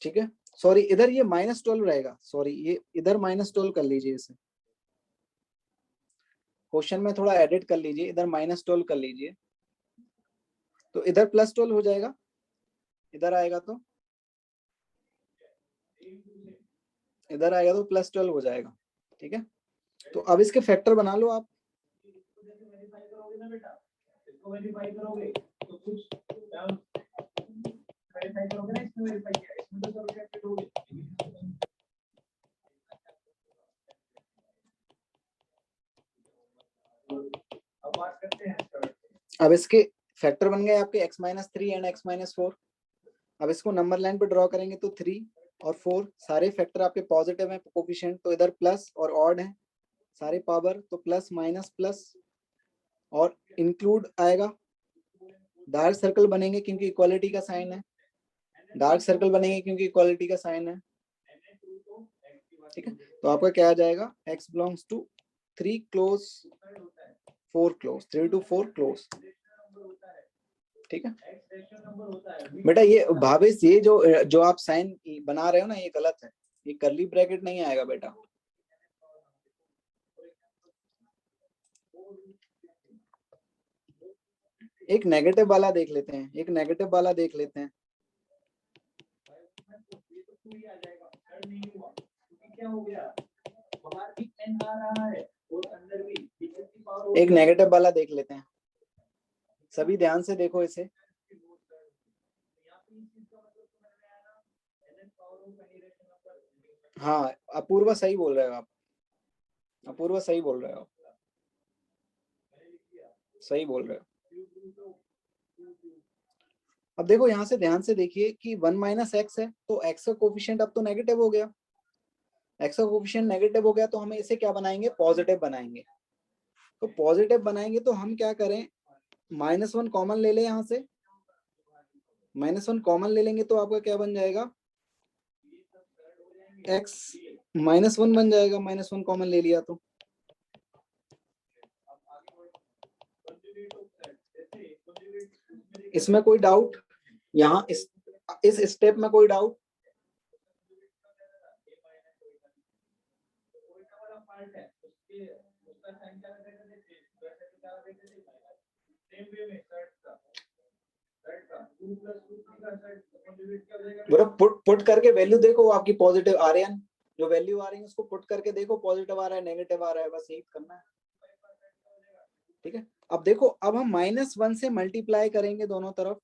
ठीक है। सॉरी, इधर ये माइनस 12 रहेगा, सॉरी ये इधर माइनस 12 कर लीजिए, इसे क्वेश्चन में थोड़ा एडिट कर लीजिए, इधर माइनस 12 कर लीजिए, तो इधर प्लस 12 हो जाएगा, इधर आएगा तो इधर आएगा तो प्लस 12 हो जाएगा, ठीक है। तो अब इसके फैक्टर बना लो आप। इसको वेरीफाई करोगे तो कुछ वेरीफाई करोगे ना, इसमें वेरीफाई किया, इसमें तो सब कैलकुलेट हो गए। अब बात करते हैं, अब इसके फैक्टर बन गए आपके x minus 3 and x minus 4। अब इसको नंबर लाइन पे ड्रॉ करेंगे तो 3 और 4 सारे फैक्टर आपके पॉजिटिव हैं, कोफिशिएंट तो इधर प्लस और ऑड है, सारे पावर तो प्लस माइनस प्लस, और इंक्लूड आएगा, डार्क सर्कल बनेंगे क्योंकि इक्वालिटी का साइन है, डार्क सर्कल बनेंगे क्योंकि इक्वालिटी का साइन है, ठीक है। तो आपका क्या आ जाएगा, x belongs to 3 close 4 close, 3 to 4 close, ठीक है। बेटा ये भावेश, ये जो आप साइन बना रहे हो ना, ये गलत है, ये कर्ली ब्रैकेट नहीं आएगा बेटा। एक नेगेटिव वाला देख लेते हैं, एक नेगेटिव वाला देख लेते हैं। क्या हो गया, बाहर भी n आ रहा है और अंदर भी एक नेगेटिव वाला देख लेते हैं, सभी ध्यान से देखो इसे। हाँ अपूर्वा सही बोल रहे हो आप, अपूर्वा सही बोल रहे हो, सही बोल रहे हो। अब देखो यहाँ से ध्यान से देखिए कि 1 माइनस एक्स है, तो x का कोफिशिएंट अब तो नेगेटिव हो गया, x का कोफिशिएंट नेगेटिव हो गया, तो हमें इसे क्या बनाएंगे, पॉजिटिव बनाएंगे। तो पॉजिटिव बनाएंगे तो हम क्या करें, -1 कॉमन ले ले, यहाँ से -1 कॉमन ले लेंगे तो आपका क्या बन जाएगा, x -1 बन जाएगा, -1 कॉमन ले लिया तो। इसमें कोई डाउट, यहाँ इस स्टेप में कोई डाउट? पुट करके वैल्यू देखो आपकी पॉजिटिव आ रही है, जो वैल्यू आ रही है उसको पुट करके देखो, पॉजिटिव आ रहा है नेगेटिव आ रहा है, बस यही करना है, ठीक है। अब देखो, अब हम -1 से मल्टीप्लाई करेंगे दोनों तरफ,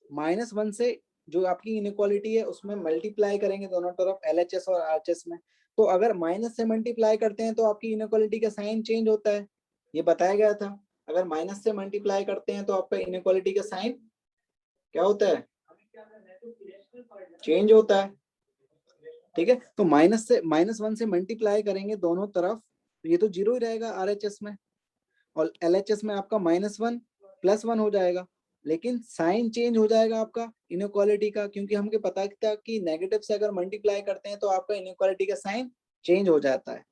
-1 से जो आपकी इनइक्वालिटी है उसमें मल्टीप्लाई करेंगे दोनों तरफ, LHS और RHS में। तो अगर माइनस से मल्टीप्लाई करते हैं तो आपकी इनइक्वालिटी का साइन चेंज होता है, ये बताया गया था। अगर माइनस से मल्टीप्लाई करते हैं तो आपका इनइक्वालिटी का साइन क्या होता है, चेंज होता है, ठीक है। तो -1 से मल्टीप्लाई करेंगे दोनों तरफ, तो ये तो 0 ही रहेगा RHS में, और LHS में आपका -1 +1 हो जाएगा, लेकिन साइन चेंज हो जाएगा आपका इनइक्वालिटी का, क्योंकि हमको पता था कि नेगेटिव से अगर मल्टीप्लाई करते हैं तो आपका इनइक्वालिटी का साइन चेंज हो जाता है।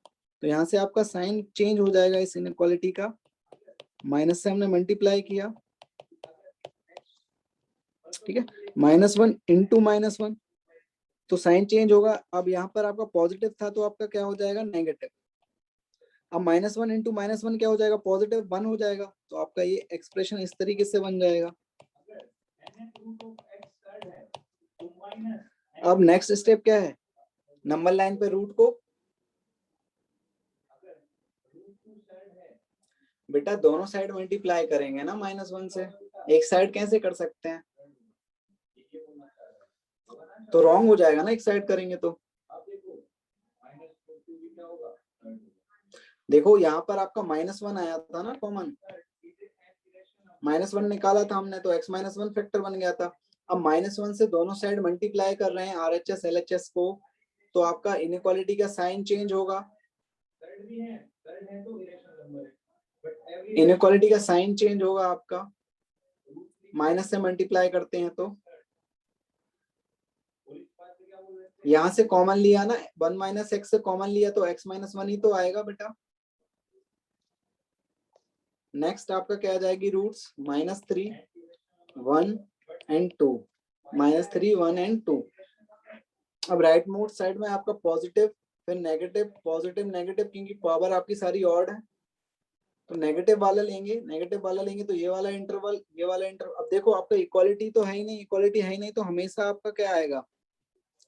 तो यहाँ से आपका साइन चेंज हो जाएगा इस इनइक्वालिटी का, माइनस से हमने मल्टीप्लाई किया, ठीक है, -1 इंटू -1, तो साइन चेंज होगा। अब यहाँ पर आपका पॉजिटिव था तो आपका क्या हो जाएगा, नेगेटिव। अब -1 इंटू -1 क्या हो जाएगा, पॉजिटिव 1 हो जाएगा, तो आपका ये एक्सप्रेशन इस तरीके से बन जाएगा। अब नेक्स्ट स्टेप क्या है, नंबर लाइन पे रूट को, बेटा दोनों साइड मल्टीप्लाई करेंगे ना -1 से, एक साइड कैसे कर सकते हैं, तो रॉन्ग हो जाएगा ना, एक साइड करेंगे तो। देखो यहाँ पर आपका -1 आया था ना कॉमन, -1 निकाला था हमने, तो x - 1 फैक्टर बन गया था। अब -1 से दोनों साइड मल्टीप्लाई कर रहे हैं RHS LHS को, तो आपका इनइक्वालिटी का साइन चेंज होगा। इनइक्वालिटी का साइन चेंज होगा आपका, माइनस से मल्टीप्लाई करते हैं तो यहां से कॉमन लिया ना, 1 माइनस एक्स से कॉमन लिया तो x माइनस 1 ही तो आएगा बेटा। नेक्स्ट आपका क्या आ जाएगी रूट्स, -3, 1 एंड 2, -3, 1 एंड 2। अब राइट मोड साइड में आपका पॉजिटिव, फिर नेगेटिव, पॉजिटिव नेगेटिव, क्योंकि पावर आपकी सारी ऑड है तो नेगेटिव वाला लेंगे, नेगेटिव वाला लेंगे तो ये वाला इंटरवल, ये वाला इंटरवल। अब देखो आपका इक्वालिटी तो है ही नहीं, इक्वालिटी है ही नहीं तो हमेशा आपका क्या आएगा,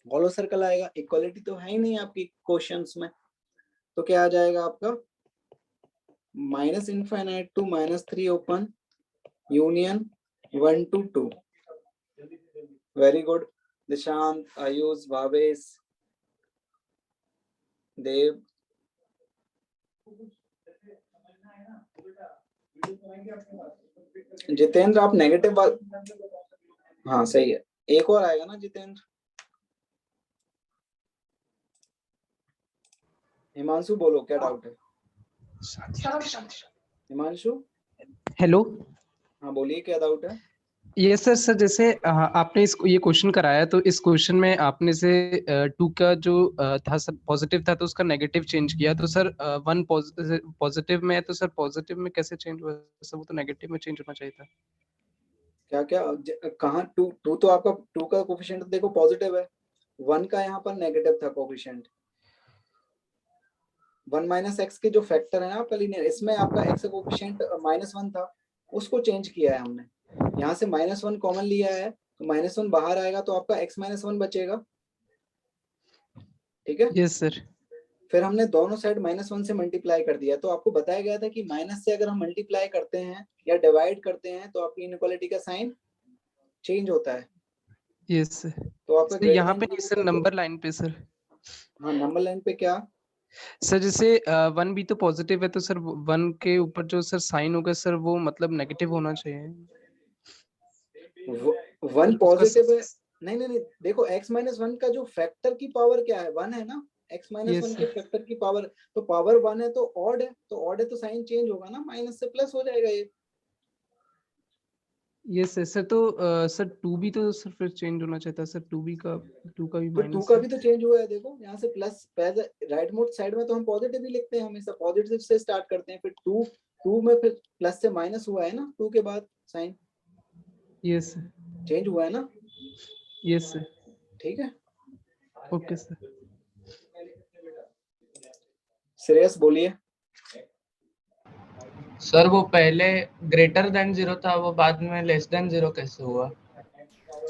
हॉलो सर्कल आएगा। इक्वालिटी तो है ही नहीं आपकी क्वेश्चंस में, तो क्या आ जाएगा आपका -∞ to -3 open union 1 to 2। Very good Dishant, Ayush, Bhavesh, Dev. Jitendra आप नेगेटिव हाँ सही है, एक और आएगा ना जितेंद्र। हिमांशु बोलो क्या डाउट है। हिमांशु हेलो। हाँ बोलिए क्या डाउट है। ये सर जैसे आपने ये क्वेश्चन कराया तो इस क्वेश्चन में आपने से 2 का जो था सर पॉजिटिव था तो उसका नेगेटिव चेंज किया, तो सर 1 पॉजिटिव में है तो सर पॉजिटिव में कैसे चेंज हुआ सर, वो तो नेगेटिव में चेंज होना चाहिए था। क्या क्या कहाँ 2 तो आपका 2 का कोफिशिएंट देखो पॉजिटिव है, 1 का यहाँ पर नेगेटिव था कोफिशिएंट। 1 माइनस एक्स के जो फैक्टर है ना आपका लीनियर, इसमें आपका एक्स का कोफिशिएंट -1 था, उसको चेंज किया है हमने। यहाँ से -1 कॉमन लिया है तो -1 बाहर आएगा तो आपका x-1 बचेगा, ठीक है। Yes sir. फिर हमने दोनों साइड -1 से मल्टीप्लाई कर दिया, तो आपको बताया गया था कि माइनस से अगर हम मल्टीप्लाई करते हैं या डिवाइड करते हैं तो आपकी इनइक्वालिटी का साइन चेंज होता है। Yes sir. तो आपका सर यहाँ पे नहीं सर, नंबर लाइन पे सर। हाँ नंबर लाइन पे क्या सर जैसे 1 भी तो पॉजिटिव है तो सर 1 के ऊपर जो सर साइन होगा सर वो मतलब नेगेटिव होना चाहिए। 1 पॉजिटिव है, नहीं देखो x-1 का जो फैक्टर की पावर क्या है, 1 है ना। x-1 के फैक्टर की पावर, तो पावर 1 है तो ऑड है, तो ऑड है तो साइन चेंज होगा ना, माइनस से प्लस हो जाएगा ये। Yes sir. तो सर 2 भी तो सर फिर चेंज होना चाहिए था सर, 2 भी माइनस। 2 का भी तो चेंज हुआ है, देखो यहाँ से प्लस, राइट मोड साइड में तो हम पॉजिटिव ही लिखते हैं हमेशा, पॉजिटिव से स्टार्ट करते हैं, फिर 2 में फिर प्लस से माइनस हुआ है ना, 2 के बाद साइन यस चेंज हुआ है ना। Yes sir. ठीक है ओके सर। श्रेयस बोलिए। सर वो पहले ग्रेटर देन 0 था, वो बाद में लेस देन 0 कैसे हुआ।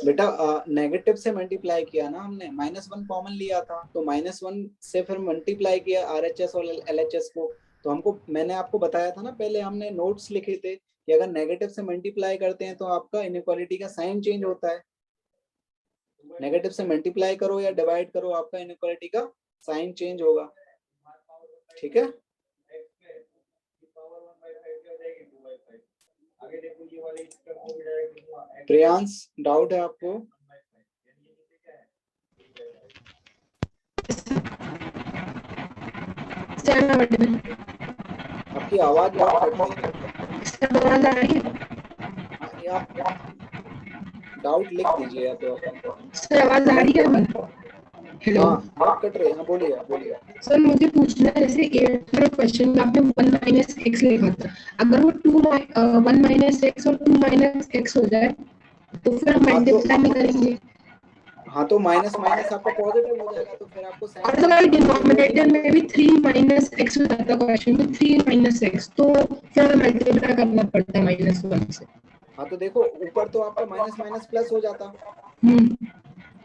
बेटा नेगेटिव से मल्टीप्लाई किया ना हमने, -1 कॉमन लिया था तो -1 से फिर मल्टीप्लाई किया RHS और LHS को। तो हमको, मैंने आपको बताया था ना पहले, हमने नोट्स लिखे थे कि अगर नेगेटिव से मल्टीप्लाई करते हैं तो आपका इनइक्वालिटी का साइन चेंज होता है। नेगेटिव से मल्टीप्लाई करो या डिवाइड करो, आपका इनइक्वालिटी का साइन चेंज होगा, ठीक है। प्रियांश डाउट है आपको। आपकी आवाज बहुत कट रही है, आप डाउट लिख दीजिए या तो सर आवाज आ रही है। हेलो। बहुत कट रही है, बोलिए बोलिए। सर मुझे पूछना है, जैसे 8th क्वेश्चन में आपने 1 माइनस एक्स लिखा था, अगर वो 1 माइनस एक्स और 2 माइनस एक्स हो जाए तो फिर हम मल्टीप्लाई नहीं करेंगे। हाँ तो माइनस माइनस आपका पॉजिटिव हो जाएगा, तो फिर आपको साइन, और अगर डिनोमिनेटर में भी 3 माइनस एक्स हो जाता क्वेश्चन में 3 माइनस एक्स, तो फिर हमें मल्टीप्लाई करना पड़ता है -1 से। हाँ तो देखो ऊपर तो आपका माइनस माइनस प्लस हो जाता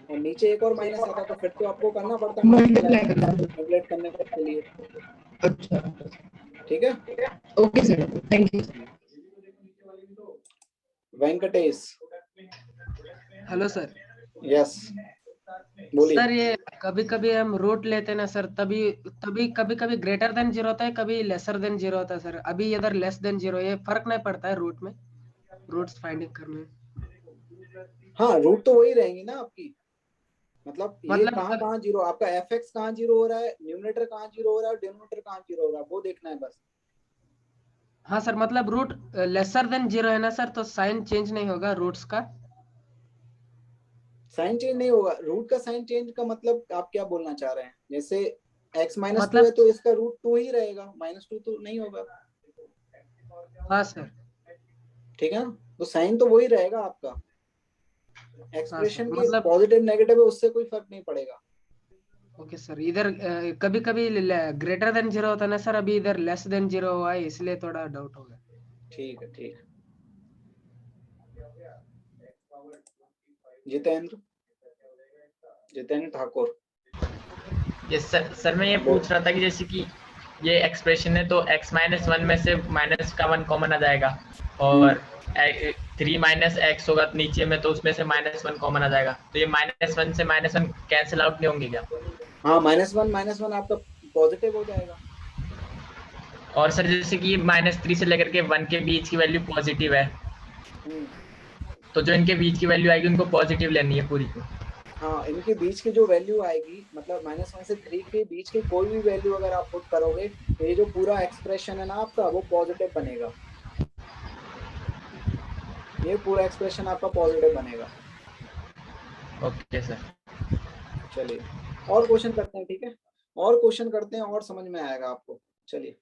और नीचे एक और माइनस आता, तो फिर तो आपको करना पड़ता मल्टीप्लाई करने के लिए। अच्छा ठीक है, okay sir, thank you. Venkatesh. Hello sir. Yes बोलिए। सर ये कभी कभी हम रूट लेते हैं ना सर, तभी कभी कभी ग्रेटर देन 0 होता है, कभी लेसर देन 0 होता है सर। अभी इधर लेस देन 0, ये फर्क नहीं पड़ता है रूट में, रूट्स फाइंडिंग करने। हाँ रूट तो वही रहेंगी ना आपकी, मतलब ये मतलब कहाँ कहाँ जीरो, आपका एफ एक्स कहाँ जीरो हो रहा है, न्यूमरेटर कहाँ जीरो हो रहा है, डिनोमिनेटर कहाँ जीरो हो रहा है, वो देखना है बस। हाँ सर, मतलब रूट लेसर देन 0 है ना सर, तो साइन चेंज नहीं होगा रूट्स का। साइन चेंज नहीं होगा, रूट का साइन चेंज का मतलब आप क्या बोलना चाह रहे हैं? जैसे x -2 मतलब है तो इसका रूट 2 ही रहेगा, -2 तो नहीं होगा। हाँ सर। ठीक है ना, तो साइन तो वही रहेगा आपका, हाँ सर, एक्सप्रेशन की मतलब पॉजिटिव नेगेटिव है उससे कोई फर्क नहीं पड़ेगा। ओके सर, इधर कभी कभी ग्रेटर देन 0 होता है ना सर, अभी इधर लेस देन 0 हुआ है, इसलिए थोड़ा डाउट हो गया। ठीक है, ठीक है। जितेंद्र, जितेंद्र ठाकुर। ये सर मैं ये पूछ रहा था कि जैसे कि ये एक्सप्रेशन है तो x -1 में से माइनस का 1 कॉमन आ जाएगा, और 3 - x होगा नीचे में तो उसमें से -1 कॉमन आ जाएगा, तो ये -1 से -1 कैंसिल आउट नहीं होंगे क्या? हाँ, -1 आपका पॉजिटिव हो जाएगा। और सर जैसे कि -3 से लेकर के 1 के बीच की वैल्यू पॉजिटिव है, तो जो इनके बीच की वैल्यू आएगी उनको पॉजिटिव लेनी है पूरी को। हाँ, इनके बीच की जो वैल्यू आएगी, मतलब -1 से 3 के बीच की कोई भी वैल्यू अगर आप पुट करोगे तो ये जो पूरा एक्सप्रेशन है ना आपका, वो पॉजिटिव बनेगा। ये पूरा एक्सप्रेशन आपका पॉजिटिव बनेगा। Okay sir. चलिए और क्वेश्चन करते हैं, ठीक है, और क्वेश्चन करते हैं और समझ में आएगा आपको। चलिए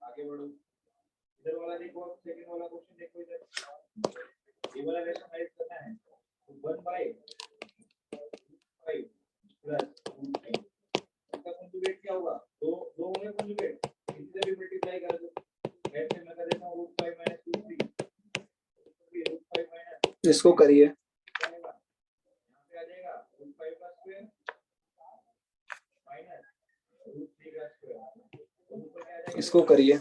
आगे बढ़ो, इधर वाला देखो, सेकंड वाला क्वेश्चन देखो, इधर ये वाला रैशनलाइज करना है, तो 1/5 प्लस √5 इसका कंजुगेट क्या होगा, दो होंगे कंजुगेट, इसी से भी मल्टीप्लाई कर दो, ऐसे मैं कर देता हूं √5 - √3, √5 इसको करिए, यहाँ पे आ जाएगा √5 का स्क्वायर माइनस √3 का स्क्वायर, इसको करिए।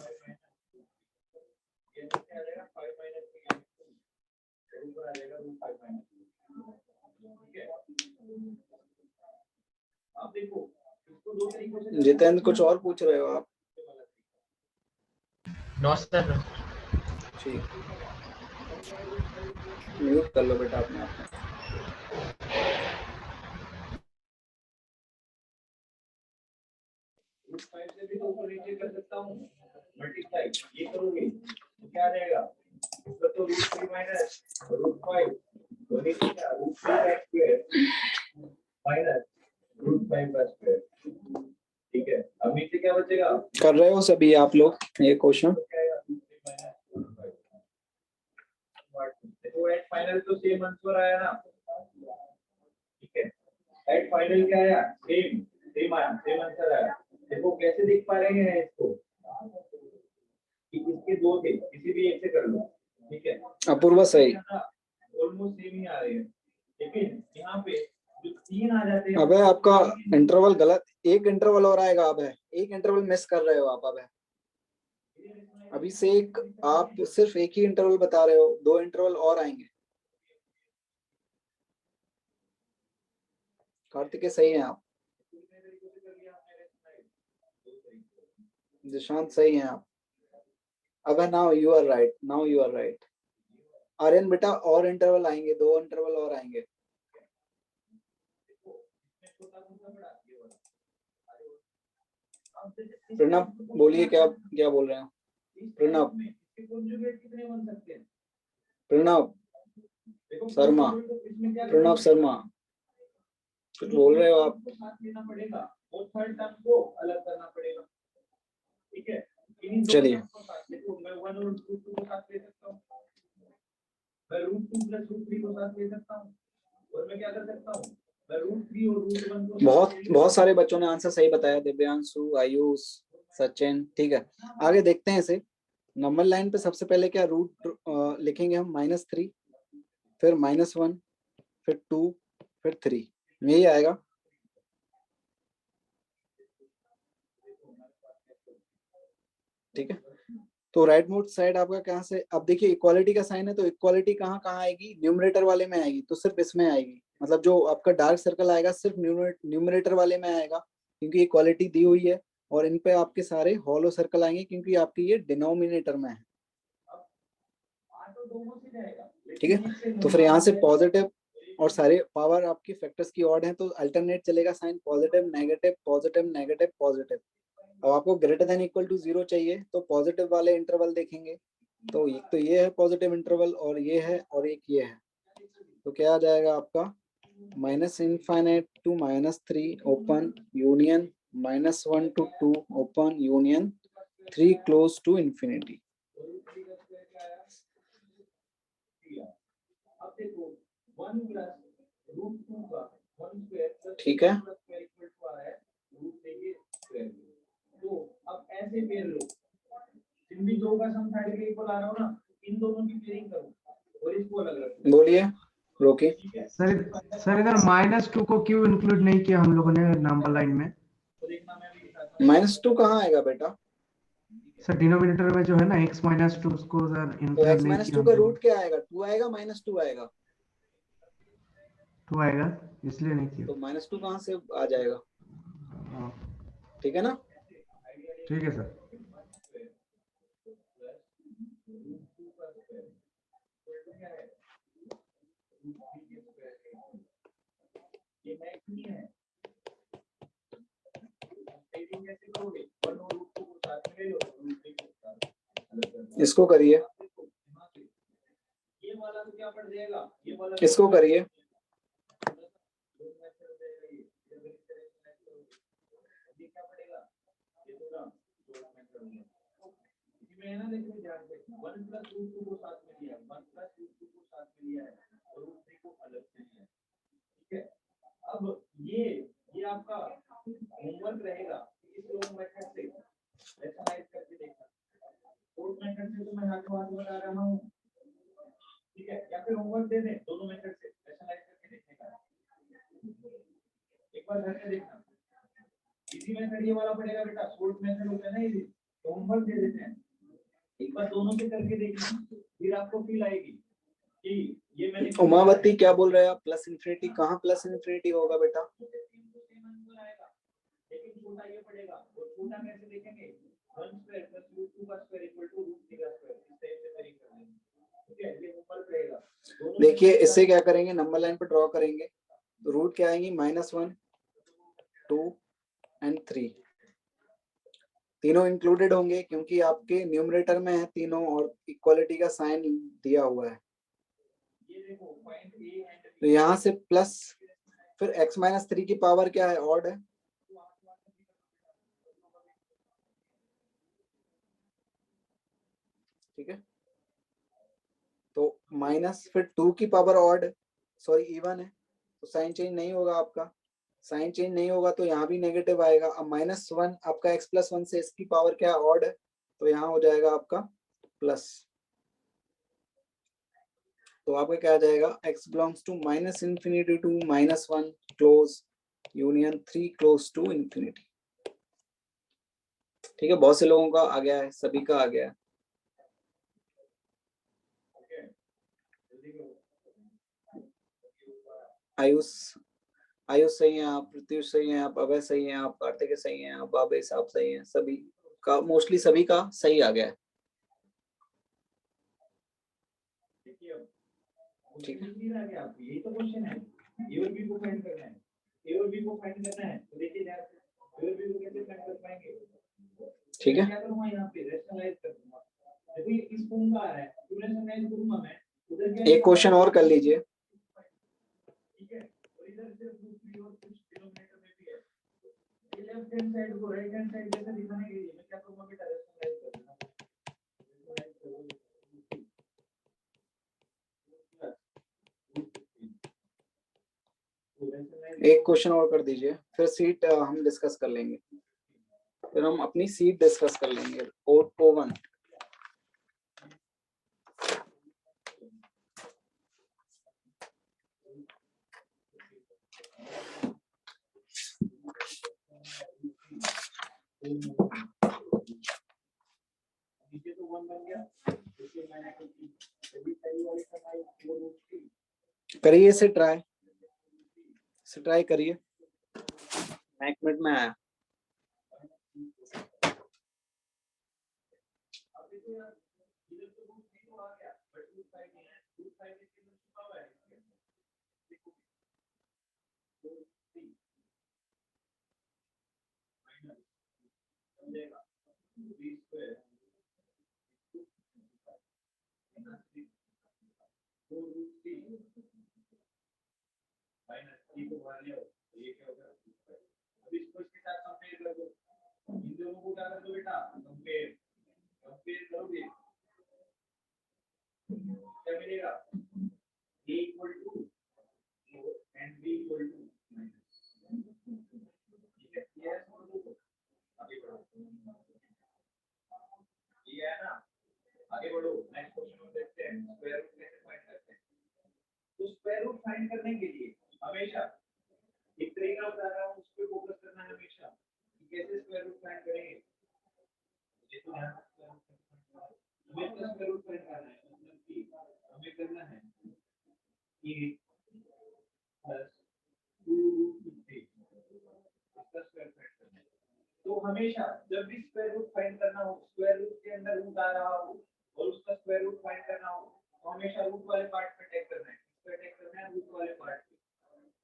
जितेंद्र कुछ और पूछ रहे हो आप? No sir. ठीक, म्यूट कर लो बेटा अपने आप। √5 से भी तो ऊपर नीचे कर सकता हूँ, मल्टीप्लाई ये करोगे तो क्या आ जाएगा, इसका तो √3 माइनस √5 तो नीचे क्या √3 का स्क्वायर माइनस √5 का स्क्वायर, ठीक है। अब नीचे क्या बचेगा, कर रहे हो सभी आप लोग ये क्वेश्चन? तो एट फाइनल तो सेम आंसर आया ना, ठीक है, एट फाइनल क्या आया, सेम आंसर आया। देखो कैसे देख पा रहे हैं इसको कि इसके दो थे, किसी भी एक से कर लो, ठीक है, अपूर्वा सही। ऑलमोस्ट सेम ही आ रहे हैं, लेकिन यहाँ पे जो 3 आ जाते हैं, अबे आपका इंटरवल गलत, एक इंटरवल और आएगा। अब है एक इंटरवल मिस कर रहे हो आप। अब है अभी से एक, आप सिर्फ एक ही इंटरवल बता रहे हो, 2 इंटरवल और आएंगे। कार्तिकेय सही है आप, निशांत सही है आप। अब है now you are right, now you are right. Aryan बेटा और इंटरवल आएंगे, 2 इंटरवल और आएंगे। प्रणब बोलिए, क्या क्या बोल रहे हैं प्रणब? प्रणब शर्मा, प्रणब शर्मा कुछ बोल रहे हो आप? लेना पड़ेगा और थर्ड टर्म को अलग करना पड़ेगा, ठीक है। चलिए देखो मैं 1 और √2 को साथ ले सकता हूँ, मैं √2 + √3 को साथ ले सकता हूँ, और मैं क्या कर सकता हूँ, मैं √3 और √1 को बहुत सारे बच्चों ने आंसर सही बताया, दिव्यांशु, आयुष, सचिन। ठीक है, आगे देखते हैं इसे। नंबर लाइन पे सबसे पहले क्या रूट लिखेंगे हम, -3, फिर -1, फिर 2, फिर 3, यही आएगा। ठीक है, तो राइट मोड साइड आपका कहाँ से, अब देखिए इक्वालिटी का साइन है तो इक्वालिटी कहाँ कहाँ आएगी, न्यूमरेटर वाले में आएगी, तो सिर्फ इसमें आएगी। मतलब जो आपका डार्क सर्कल आएगा सिर्फ न्यूमरेटर वाले में आएगा, क्योंकि इक्वालिटी दी हुई है। और इन पे आपके सारे हॉलो सर्कल आएंगे क्योंकि आपकी ये डिनोमिनेटर में है। ठीक है, तो फिर यहाँ से पॉजिटिव और सारे पावर आपकी फैक्टर्स की ऑड है, तो अल्टरनेट चलेगा sign, positive negative positive negative positive. अब आपको ग्रेटर देन इक्वल टू 0 चाहिए तो पॉजिटिव वाले इंटरवल देखेंगे, तो एक तो ये है पॉजिटिव इंटरवल और ये है और एक ये है, तो क्या आ जाएगा आपका -∞ to -3 open union -1 to 2 open union 3 close to infinity. ठीक है, तो अब ऐसे पेयर लो, जिन भी दो का सम साइड के इक्वल आ रहा हो ना, इन दोनों की पेयरिंग करो और इसको अलग रखो। बोलिए रोके। सर इधर -2 को क्यों इंक्लूड नहीं किया हम लोगों ने नंबर लाइन में? -2 कहाँ आएगा बेटा? सर डिनोमिनेटर में जो है ना x -2 उसको सर तो इंक्लूड x नहीं -2 किया। का रूट क्या आएगा? 2 आएगा -2 आएगा? 2 आएगा, इसलिए नहीं किया। तो -2 कहाँ से आ जाएगा? ठीक है ना? ठीक है सर। इसको करिए, इसको करिए। अब ये आपका होमवर्क रहेगा, इस दोनों मेथड से रैशनलाइज करके देखना। फोर्थ मेथड से तो मैं हाथों हाथ बता रहा हूँ, ठीक है, या फिर होमवर्क दे दें दोनों मेथड से रैशनलाइज करके देखने का। एक बार घर पे देखना, इजी मेथड ये वाला पड़ेगा बेटा, फोर्थ मेथड होता है ना इजी, तो होमवर्क दे देते हैं, एक बार दोनों से करके देखना, फिर आपको फील आएगी कि ये मैंने। उमावती क्या बोल रहे हैं आप? प्लस इन्फिनिटी कहाँ प्लस इन्फिनिटी होगा बेटा? लेकिन छोटा ये पड़ेगा, और छोटा कैसे देखेंगे? 1 स्क्वायर प्लस रूट 2 का स्क्वायर इक्वल टू रूट 3 का स्क्वायर, इस टाइप से करेंगे। ठीक है, ये ऊपर रहेगा। देखिए इससे क्या करेंगे, नंबर लाइन पे ड्रॉ करेंगे, तो रूट क्या आएंगी? -1 2 एंड 3 तीनों इंक्लूडेड होंगे क्योंकि आपके न्यूमरेटर में है तीनों और इक्वालिटी का साइन दिया हुआ है। तो यहाँ से प्लस, फिर x -3 की पावर क्या है? ऑड है। ठीक है, तो माइनस फिर 2 की पावर ऑड, सॉरी इवन है, तो साइन चेंज नहीं होगा आपका। साइन चेंज नहीं होगा तो यहाँ भी नेगेटिव आएगा। अब -1 आपका x+1 से इसकी पावर क्या है? ऑड है, तो यहाँ हो जाएगा आपका प्लस। तो आपका क्या आ जाएगा? x belongs to -∞ to -1 close union 3 close to infinity. ठीक है, बहुत से लोगों का आ गया है, सभी का आ गया है। आयुष सही है आप, प्रत्युष सही है आप, अभय सही है आप, कार्तिक सही है आप, बाबे साहब सही है, सभी का मोस्टली सभी का सही आ गया है। ठीक है, यही तो क्वेश्चन है, ए और बी को फाइंड करना है, ए और बी को फाइंड करना है, तो देखिए ध्यान से ए और बी को कैसे फाइंड कर पाएंगे? ठीक है, क्या करूंगा यहाँ पे? रैशनलाइज कर दूंगा। देखो ये इस फॉर्म का आ रहा है, तो रैशनलाइज करूंगा मैं, उधर क्या एक क्वेश्चन और कर लीजिए। ठीक है, और इधर सिर्फ दूसरी और कुछ डिनोमिनेटर में भी है। ये लेफ्ट हैंड साइड को राइट हैंड साइड जैसे दिखाने के लिए मैं क्या करूंगा बेटा? रैशनलाइज कर दूंगा। एक क्वेश्चन और कर दीजिए, फिर सीट हम डिस्कस कर लेंगे, फिर हम अपनी सीट डिस्कस कर लेंगे। O1 करिए इसे ट्राई, करिए। एक मिनट में आया। इन दोनों को क्या कर दो बेटा, कंपेयर करोगे क्या मिलेगा, a equal to and b equal to minus, ठीक है, ये है आगे बढ़ो, ये है ना, आगे बढ़ो, नेक्स्ट क्वेश्चन में देखते हैं स्क्वायर रूट कैसे फाइंड करते हैं। तो स्क्वायर रूट फाइंड करने के लिए हमेशा एक तरीका बता रहा हूँ, उस पे फोकस करना है हमेशा कि कैसे स्क्वायर रूट फाइंड करेंगे। ये तो ध्यान हमें स्क्वायर रूट फाइंड करना है, मतलब कि हमें करना है कि प्लस 2√3 इसका स्क्वायर फाइंड करना है। तो हमेशा जब भी स्क्वायर रूट फाइंड करना हो, स्क्वायर रूट के अंदर रूट आ रहा हो और उसका स्क्वायर रूट फाइंड करना हो, तो हमेशा रूट वाले पार्ट पे टेक करना है, इसको टेक करना है रूट वाले पार्ट पे।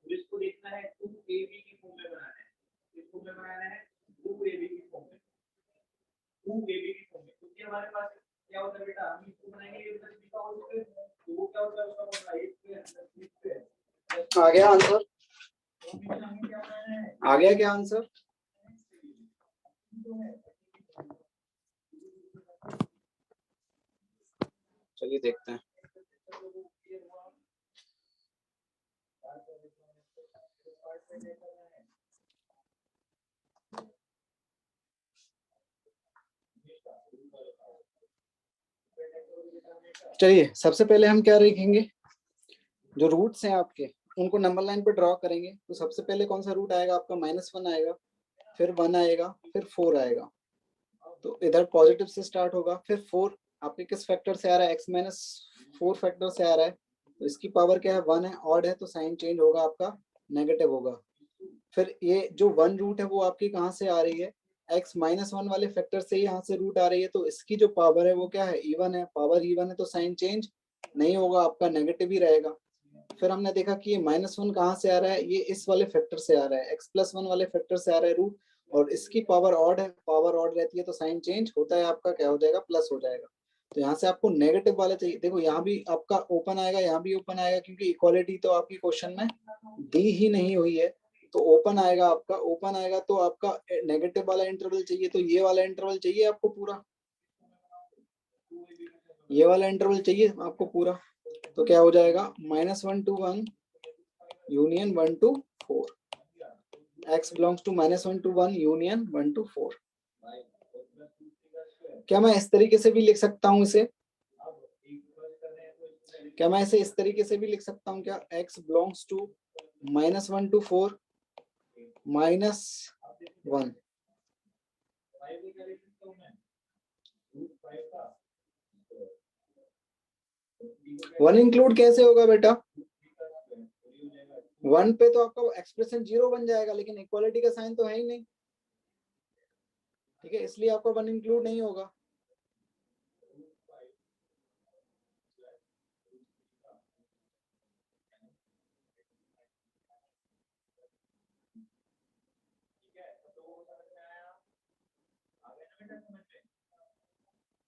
तो इसको देखना है 2ab की फॉर्म में बनाना है, इसको में बनाना है 2ab की फॉर्म में, 2ab की फॉर्म में। क्योंकि हमारे पास क्या होता है बेटा, हम इसको बनाएंगे ये प्लस b का होल स्क्वायर, तो वो क्या होता है उसका formula a square plus b square. आ गया आंसर, तो हमें क्या बनाना है, आ गया क्या आंसर? चलिए देखते हैं। चलिए सबसे पहले हम क्या लिखेंगे, जो रूट्स हैं आपके उनको नंबर लाइन पे ड्रॉ करेंगे। तो सबसे पहले कौन सा रूट आएगा आपका, -1 आएगा, फिर 1 आएगा, फिर 4 आएगा। तो इधर पॉजिटिव से स्टार्ट होगा, फिर 4 आपके किस फैक्टर से आ रहा है, x-4 फैक्टर से आ रहा है, तो इसकी पावर क्या है 1 है, ऑड है, तो साइन चेंज होगा आपका, नेगेटिव होगा। फिर ये जो 1 रूट है वो आपकी कहाँ से आ रही है, x-1 वाले फैक्टर से यहाँ से रूट आ रही है, तो इसकी जो पावर है वो क्या है, इवन है, पावर इवन है, तो साइन चेंज नहीं होगा, आपका नेगेटिव ही रहेगा। फिर हमने देखा कि ये -1 कहाँ से आ रहा है, ये इस वाले फैक्टर से आ रहा है, x+1 वाले फैक्टर से आ रहा है रूट, और इसकी पावर ऑड है, पावर ऑड रहती है तो साइन चेंज होता है, आपका क्या हो जाएगा, प्लस हो जाएगा। तो यहाँ से आपको नेगेटिव वाले चाहिए, देखो यहाँ भी आपका ओपन आएगा, यहाँ भी ओपन आएगा, क्योंकि इक्वालिटी तो आपकी क्वेश्चन में दी ही नहीं हुई है, तो ओपन आएगा आपका, ओपन आएगा तो आपका नेगेटिव वाला इंटरवल चाहिए, तो ये वाला इंटरवल चाहिए आपको पूरा, ये वाला इंटरवल चाहिए आपको पूरा। तो क्या हो जाएगा, -1 to 1 union 1 to 4, x belongs to -1 to 1 union 1 to 4। क्या मैं इस तरीके से भी लिख सकता हूँ इसे, क्या मैं इसे इस तरीके से भी लिख सकता हूँ क्या, x belongs to -1 to 4 -1। 1 include कैसे होगा बेटा, 1 पे तो आपका एक्सप्रेशन 0 बन जाएगा, लेकिन इक्वालिटी का साइन तो है ही नहीं, ठीक है, इसलिए आपका 1 इंक्लूड नहीं होगा।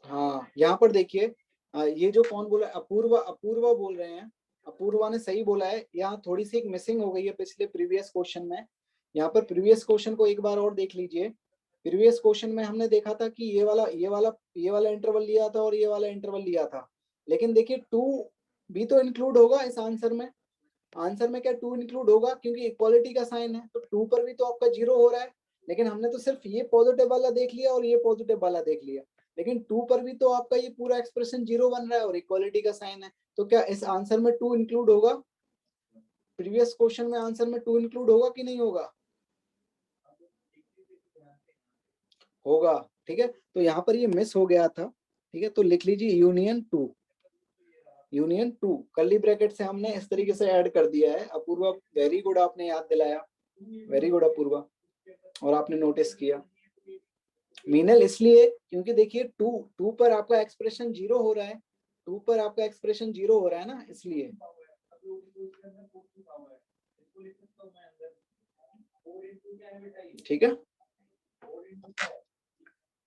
हाँ यहाँ पर देखिए, ये जो कौन बोला, अपूर्वा, अपूर्वा बोल रहे हैं, अपूर्वा ने सही बोला है। यहाँ थोड़ी सी एक मिसिंग हो गई है पिछले प्रीवियस क्वेश्चन में, यहाँ पर प्रीवियस क्वेश्चन को एक बार और देख लीजिए। प्रीवियस क्वेश्चन में हमने देखा था कि ये वाला इंटरवल लिया था और ये वाला इंटरवल लिया था, लेकिन देखिए 2 भी तो इंक्लूड होगा इस आंसर में, आंसर में क्या 2 इंक्लूड होगा, क्योंकि इक्वालिटी का साइन है, तो 2 पर भी तो आपका 0 हो रहा है, लेकिन हमने तो सिर्फ ये पॉजिटिव वाला देख लिया और ये पॉजिटिव वाला देख लिया, लेकिन 2 पर भी तो आपका ये पूरा एक्सप्रेशन 0 बन रहा है और इक्वालिटी का साइन है, तो क्या इस आंसर में 2 इंक्लूड होगा, प्रीवियस क्वेश्चन में आंसर में 2 इंक्लूड होगा कि नहीं होगा, होगा, ठीक है। तो यहाँ पर ये मिस हो गया था, ठीक है, तो लिख लीजिए यूनियन 2, यूनियन 2 कर्ली ब्रैकेट से हमने इस तरीके से ऐड कर दिया है। अपूर्वा वेरी गुड, आपने याद दिलाया, वेरी गुड अपूर्वा, और आपने नोटिस किया। मीनल इसलिए क्योंकि देखिए 2 पर आपका एक्सप्रेशन 0 हो रहा है, 2 पर आपका एक्सप्रेशन 0 हो रहा है ना, इसलिए ठीक है।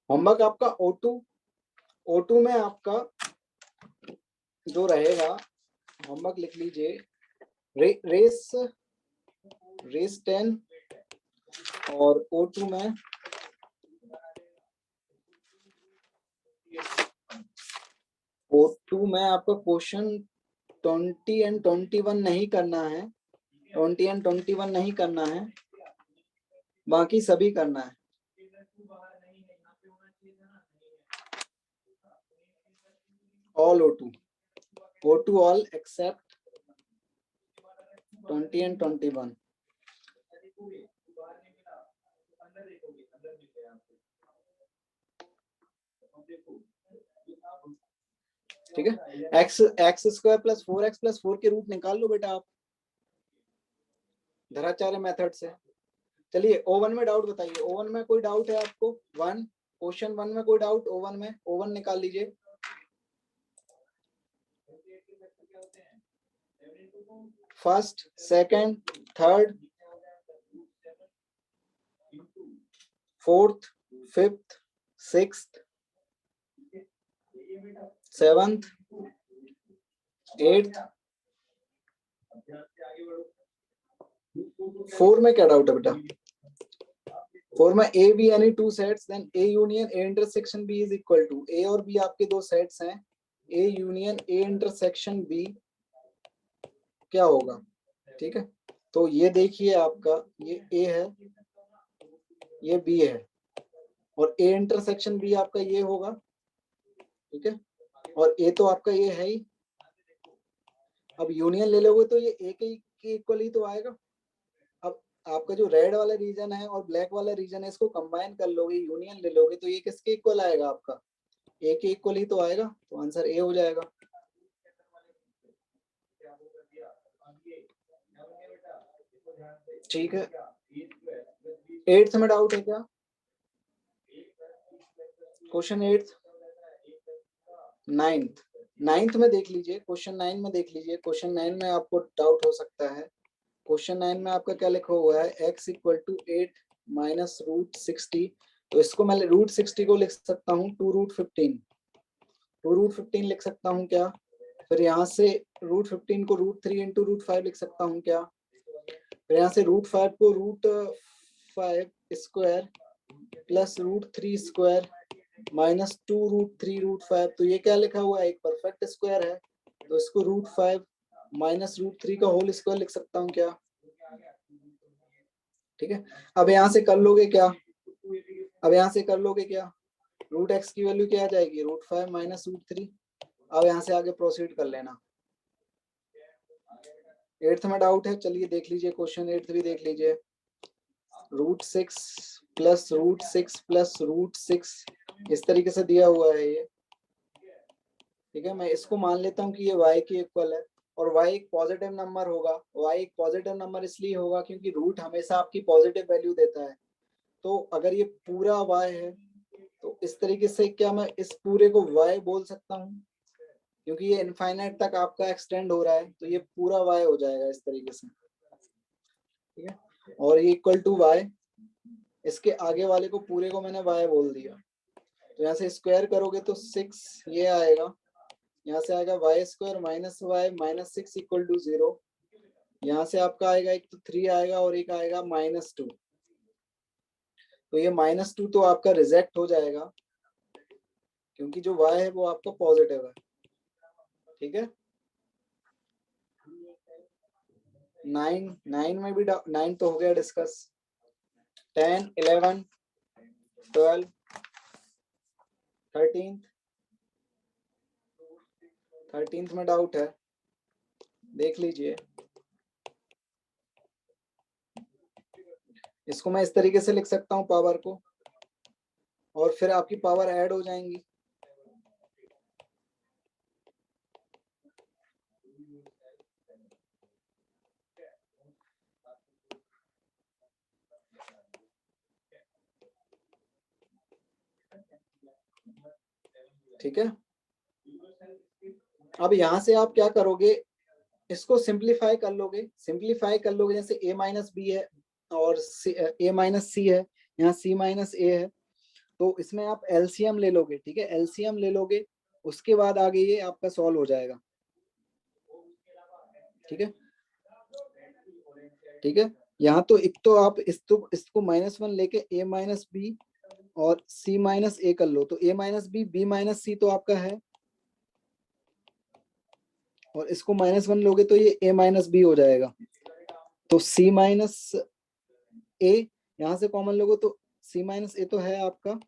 होमवर्क आपका O2 में आपका जो रहेगा, होमवर्क लिख लीजिए, रेस 10 और O2 में आपका क्वेश्चन 20 and 21 नहीं करना है, 20 and 21 नहीं करना है, बाकी सभी करना है। All O2 all except 20 and 21। ठीक है, x square plus 4x plus 4 के रूट निकाल लो बेटा आप धराचार्य मेथड से। चलिए O1 में डाउट बताइए, O1 में कोई डाउट है आपको? क्वेश्चन 1 में कोई डाउट? O1 में O1 निकाल लीजिए। First, second, third, fourth, fifth, sixth, seventh, eighth, 4 में क्या डाउट है बेटा? 4 में A B any two sets then A union A intersection B is equal to A और B आपके दो सेट्स हैं, A union A intersection B क्या होगा? ठीक है, तो ये देखिए आपका ये A है, ये B है और A इंटरसेक्शन B आपका ये होगा। ठीक है, और A तो आपका ये है ही। अब यूनियन ले लोगे तो ये A के इक्वल ही तो आएगा। अब आपका जो रेड वाला रीजन है और ब्लैक वाला रीजन है, इसको कंबाइन कर लोगे, यूनियन ले लोगे तो ये किसके इक्वल आएगा? आपका A के इक्वल ही तो आएगा, तो आंसर A हो जाएगा। ठीक है, 8th में डाउट है क्या? क्वेश्चन 8th, 9th में देख लीजिए, क्वेश्चन 9 में देख लीजिए। क्वेश्चन 9 में आपको डाउट हो सकता है। क्वेश्चन 9 में आपका क्या लिखा हुआ है? x equal to 8 minus root 60। तो इसको मैं रूट 60 को लिख सकता हूँ 2 रूट 15 लिख सकता हूँ क्या? फिर यहाँ से रूट 15 को रूट 3 इंटू रूट 5 लिख सकता हूँ क्या? फिर यहाँ से रूट 5 को root 5 square plus root 3 square minus 2 root 3 root 5। तो ये क्या लिखा हुआ है? एक परफेक्ट स्क्वायर है, तो इसको रूट 5 माइनस रूट 3 का होल स्क्वायर लिख सकता हूँ क्या? ठीक है, अब यहाँ से कर लोगे क्या? रूट एक्स की वैल्यू क्या आ जाएगी? Root 5 minus root 3। अब यहाँ से आगे प्रोसीड कर लेना। 8th में डाउट है, चलिए देख लीजिए, क्वेश्चन 8th भी देख लीजिए। Root 6 plus root 6 plus root 6 इस तरीके से दिया हुआ है ये। ठीक है, मैं इसको मान लेता हूँ कि ये y के इक्वल है और y एक पॉजिटिव नंबर होगा। y एक पॉजिटिव नंबर इसलिए होगा क्योंकि रूट हमेशा आपकी पॉजिटिव वैल्यू देता है। तो अगर ये पूरा y है तो इस तरीके से क्या मैं इस पूरे को y बोल सकता हूँ, क्योंकि ये इनफाइनाइट तक आपका एक्सटेंड हो रहा है, तो ये पूरा y हो जाएगा इस तरीके से। ठीक है, और ये इक्वल टू y, इसके आगे वाले को पूरे को मैंने y बोल दिया। तो यहाँ से स्क्वायर करोगे तो 6 ये आएगा, यहाँ से आएगा y square minus y minus 6 equal to 0। यहाँ से आपका आएगा एक तो 3 आएगा और एक आएगा -2। तो ये -2 तो आपका रिजेक्ट हो जाएगा क्योंकि जो y है वो आपका पॉजिटिव है। ठीक है, 9 में भी 9 तो हो गया डिस्कस। 10, 11, 12, 13th में डाउट है, देख लीजिए। इसको मैं इस तरीके से लिख सकता हूँ पावर को, और फिर आपकी पावर ऐड हो जाएंगी। ठीक है, अब यहाँ से आप क्या करोगे? इसको सिंप्लीफाई कर लोगे। जैसे a माइनस बी है और a माइनस सी है, यहाँ c माइनस a है, तो इसमें आप एलसीएम ले लोगे, ठीक है, एलसीएम ले लोगे, उसके बाद आगे ये आपका सॉल्व हो जाएगा, ठीक है, ठीक है। यहाँ तो एक तो आप इसको -1 लेके a माइनस बी और c माइनस ए कर लो, तो a minus B, b minus C तो आपका है, और इसको -1 लोगे तो ये a माइनस बी हो जाएगा, तो c माइनस ए यहाँ से कॉमन लोगे तो c माइनस ए तो है आपका,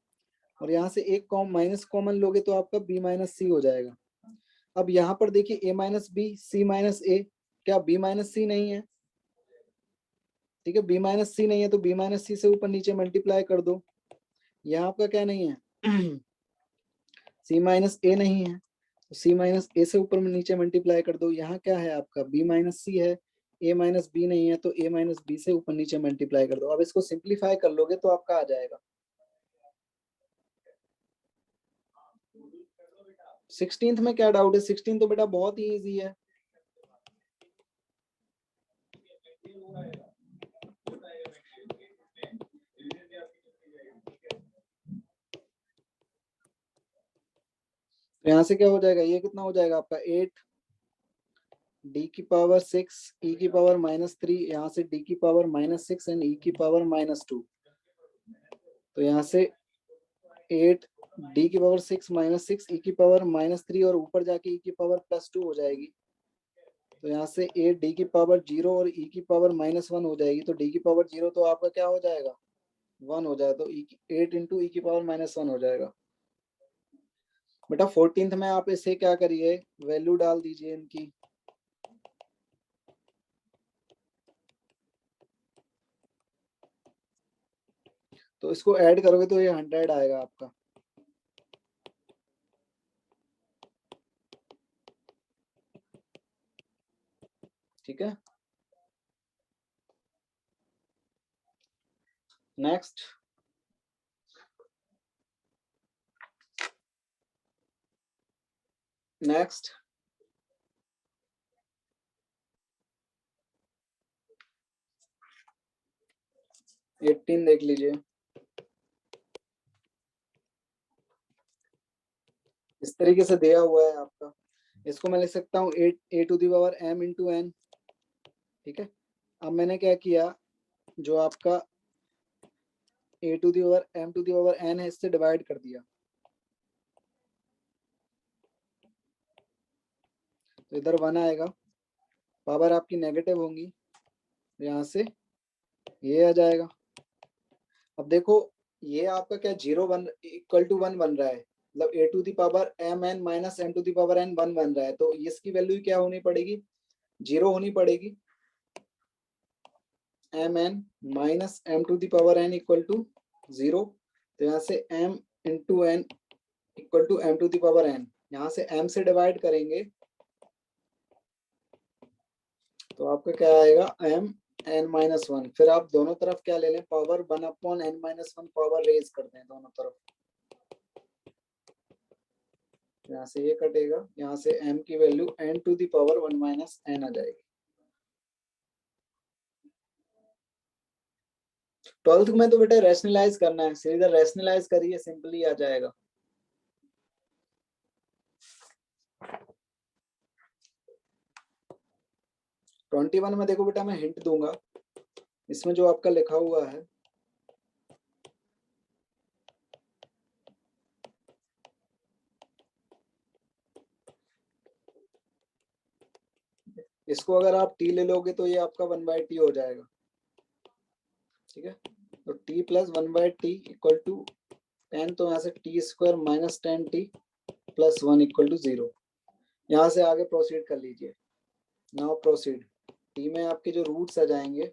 और यहाँ से एक माइनस कॉमन लोगे तो आपका b माइनस सी हो जाएगा। अब यहाँ पर देखिए a minus B, c minus A, क्या b माइनस सी नहीं है, ठीक है, b माइनस सी नहीं है तो b माइनस सी से ऊपर नीचे मल्टीप्लाई कर दो। यहाँ आपका क्या नहीं है c माइनस ए नहीं है तो c माइनस ए से ऊपर नीचे मल्टीप्लाई कर दो। यहाँ क्या है आपका b माइनस सी है, a माइनस बी नहीं है तो a माइनस बी से ऊपर नीचे मल्टीप्लाई कर दो। अब इसको सिंप्लीफाई कर लोगे तो आपका आ जाएगा 16th में क्या डाउट है, 16 तो बेटा बहुत ही इजी है। तो यहाँ से क्या हो जाएगा, ये कितना हो जाएगा आपका 8 d की पावर 6 e की पावर -3, यहाँ से d की पावर -6 एंड e की पावर -2, तो यहाँ से 8 d की पावर 6 -6 e की पावर -3 और ऊपर जाके e की पावर +2 हो जाएगी। तो यहाँ से 8 d की पावर 0 और e की पावर -1 हो जाएगी, तो d की पावर 0 तो आपका क्या हो जाएगा 1 हो जाएगा, तो 8 इंटू ई की पावर -1 हो जाएगा। बेटा 14th में आप इसे क्या करिए, वैल्यू डाल दीजिए इनकी, तो इसको ऐड करोगे तो ये 100 आएगा आपका। ठीक है, नेक्स्ट नेक्स्ट 18 देख लीजिए। इस तरीके से दिया हुआ है आपका, इसको मैं लिख सकता हूँ 8 a to the power m into N, ठीक है। अब मैंने क्या किया, जो आपका a to the power m to the power n है इससे डिवाइड कर दिया, तो इधर 1 आएगा, पावर आपकी नेगेटिव होंगी, यहाँ से ये आ जाएगा। अब देखो ये आपका क्या 0 1 इक्वल टू 1 बन रहा है, मतलब a to the power m n minus m to the power n 1 बन रहा है, तो इसकी वैल्यू क्या होनी पड़ेगी, 0 होनी पड़ेगी। m n minus m to the power n equal to 0, तो यहाँ से m into n equal to m to the power n, यहाँ से m से डिवाइड करेंगे तो आपका क्या आएगा m n माइनस 1, फिर आप दोनों तरफ क्या ले लें, power 1 upon n minus 1 power raise कर दें दोनों तरफ, यहाँ से ये कटेगा, यहाँ से m की value n to the power 1 minus n आ जाएगी। 12th में तो बेटा रैशनलाइज करना है, सीधा रैशनलाइज करिए, सिंपली आ जाएगा। ट्वेंटी वन में देखो बेटा मैं हिंट दूंगा, इसमें जो आपका लिखा हुआ है इसको अगर आप t ले लोगे तो ये आपका 1/t हो जाएगा, ठीक है। तो t plus 1/t equal to 10, तो यहाँ से t square minus 10t plus 1 equal to 0। यहाँ से आगे प्रोसीड कर लीजिए। नाउ प्रोसीड, t में आपके जो रूट्स आ जाएंगे,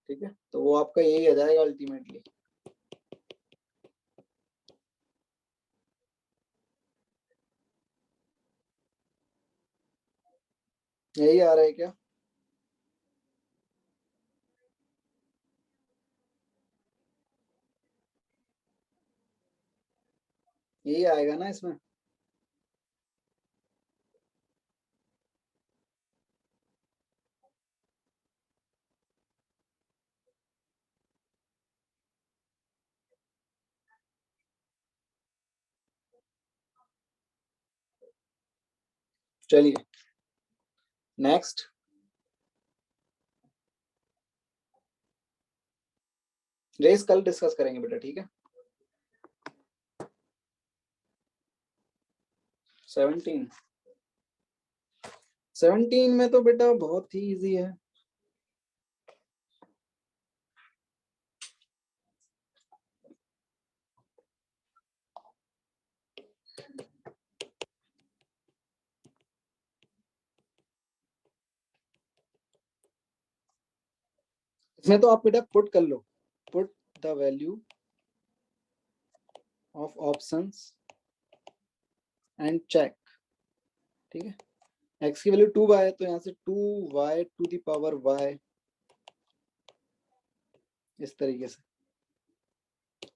ठीक है, तो वो आपका यही आ जाएगा अल्टीमेटली। यही आ रहा है क्या, यही आएगा ना इसमें। चलिए नेक्स्ट, रेस कल डिस्कस करेंगे बेटा, ठीक है। 17 में तो बेटा बहुत ही इजी है। इसमें तो आप बेटा पुट कर लो, put the value of options and check, ठीक है। x की वैल्यू 2y है तो यहाँ से 2y to the power y, इस तरीके से,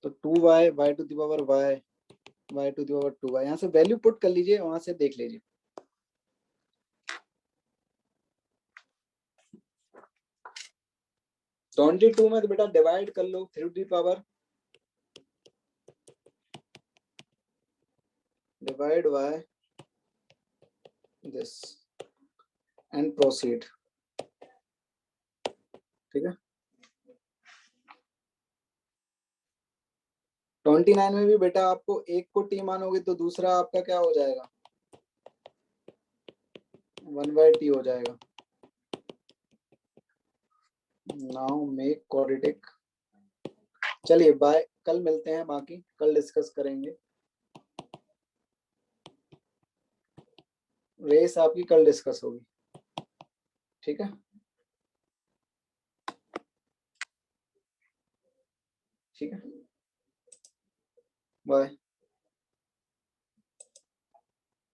तो 2y y to the power y, y to the power 2y, यहाँ से वैल्यू पुट कर लीजिए, वहां से देख लीजिए। ट्वेंटी टू में तो बेटा डिवाइड कर लो 3 to the power, divide by this and proceed, ठीक है। 29 में भी बेटा आपको एक को t मानोगे तो दूसरा आपका क्या हो जाएगा, 1/t हो जाएगा। Now make quadratic. चलिए बाय, कल मिलते हैं, बाकी कल डिस्कस करेंगे। रेस आपकी कल डिस्कस होगी, ठीक है। ठीक है, बाय।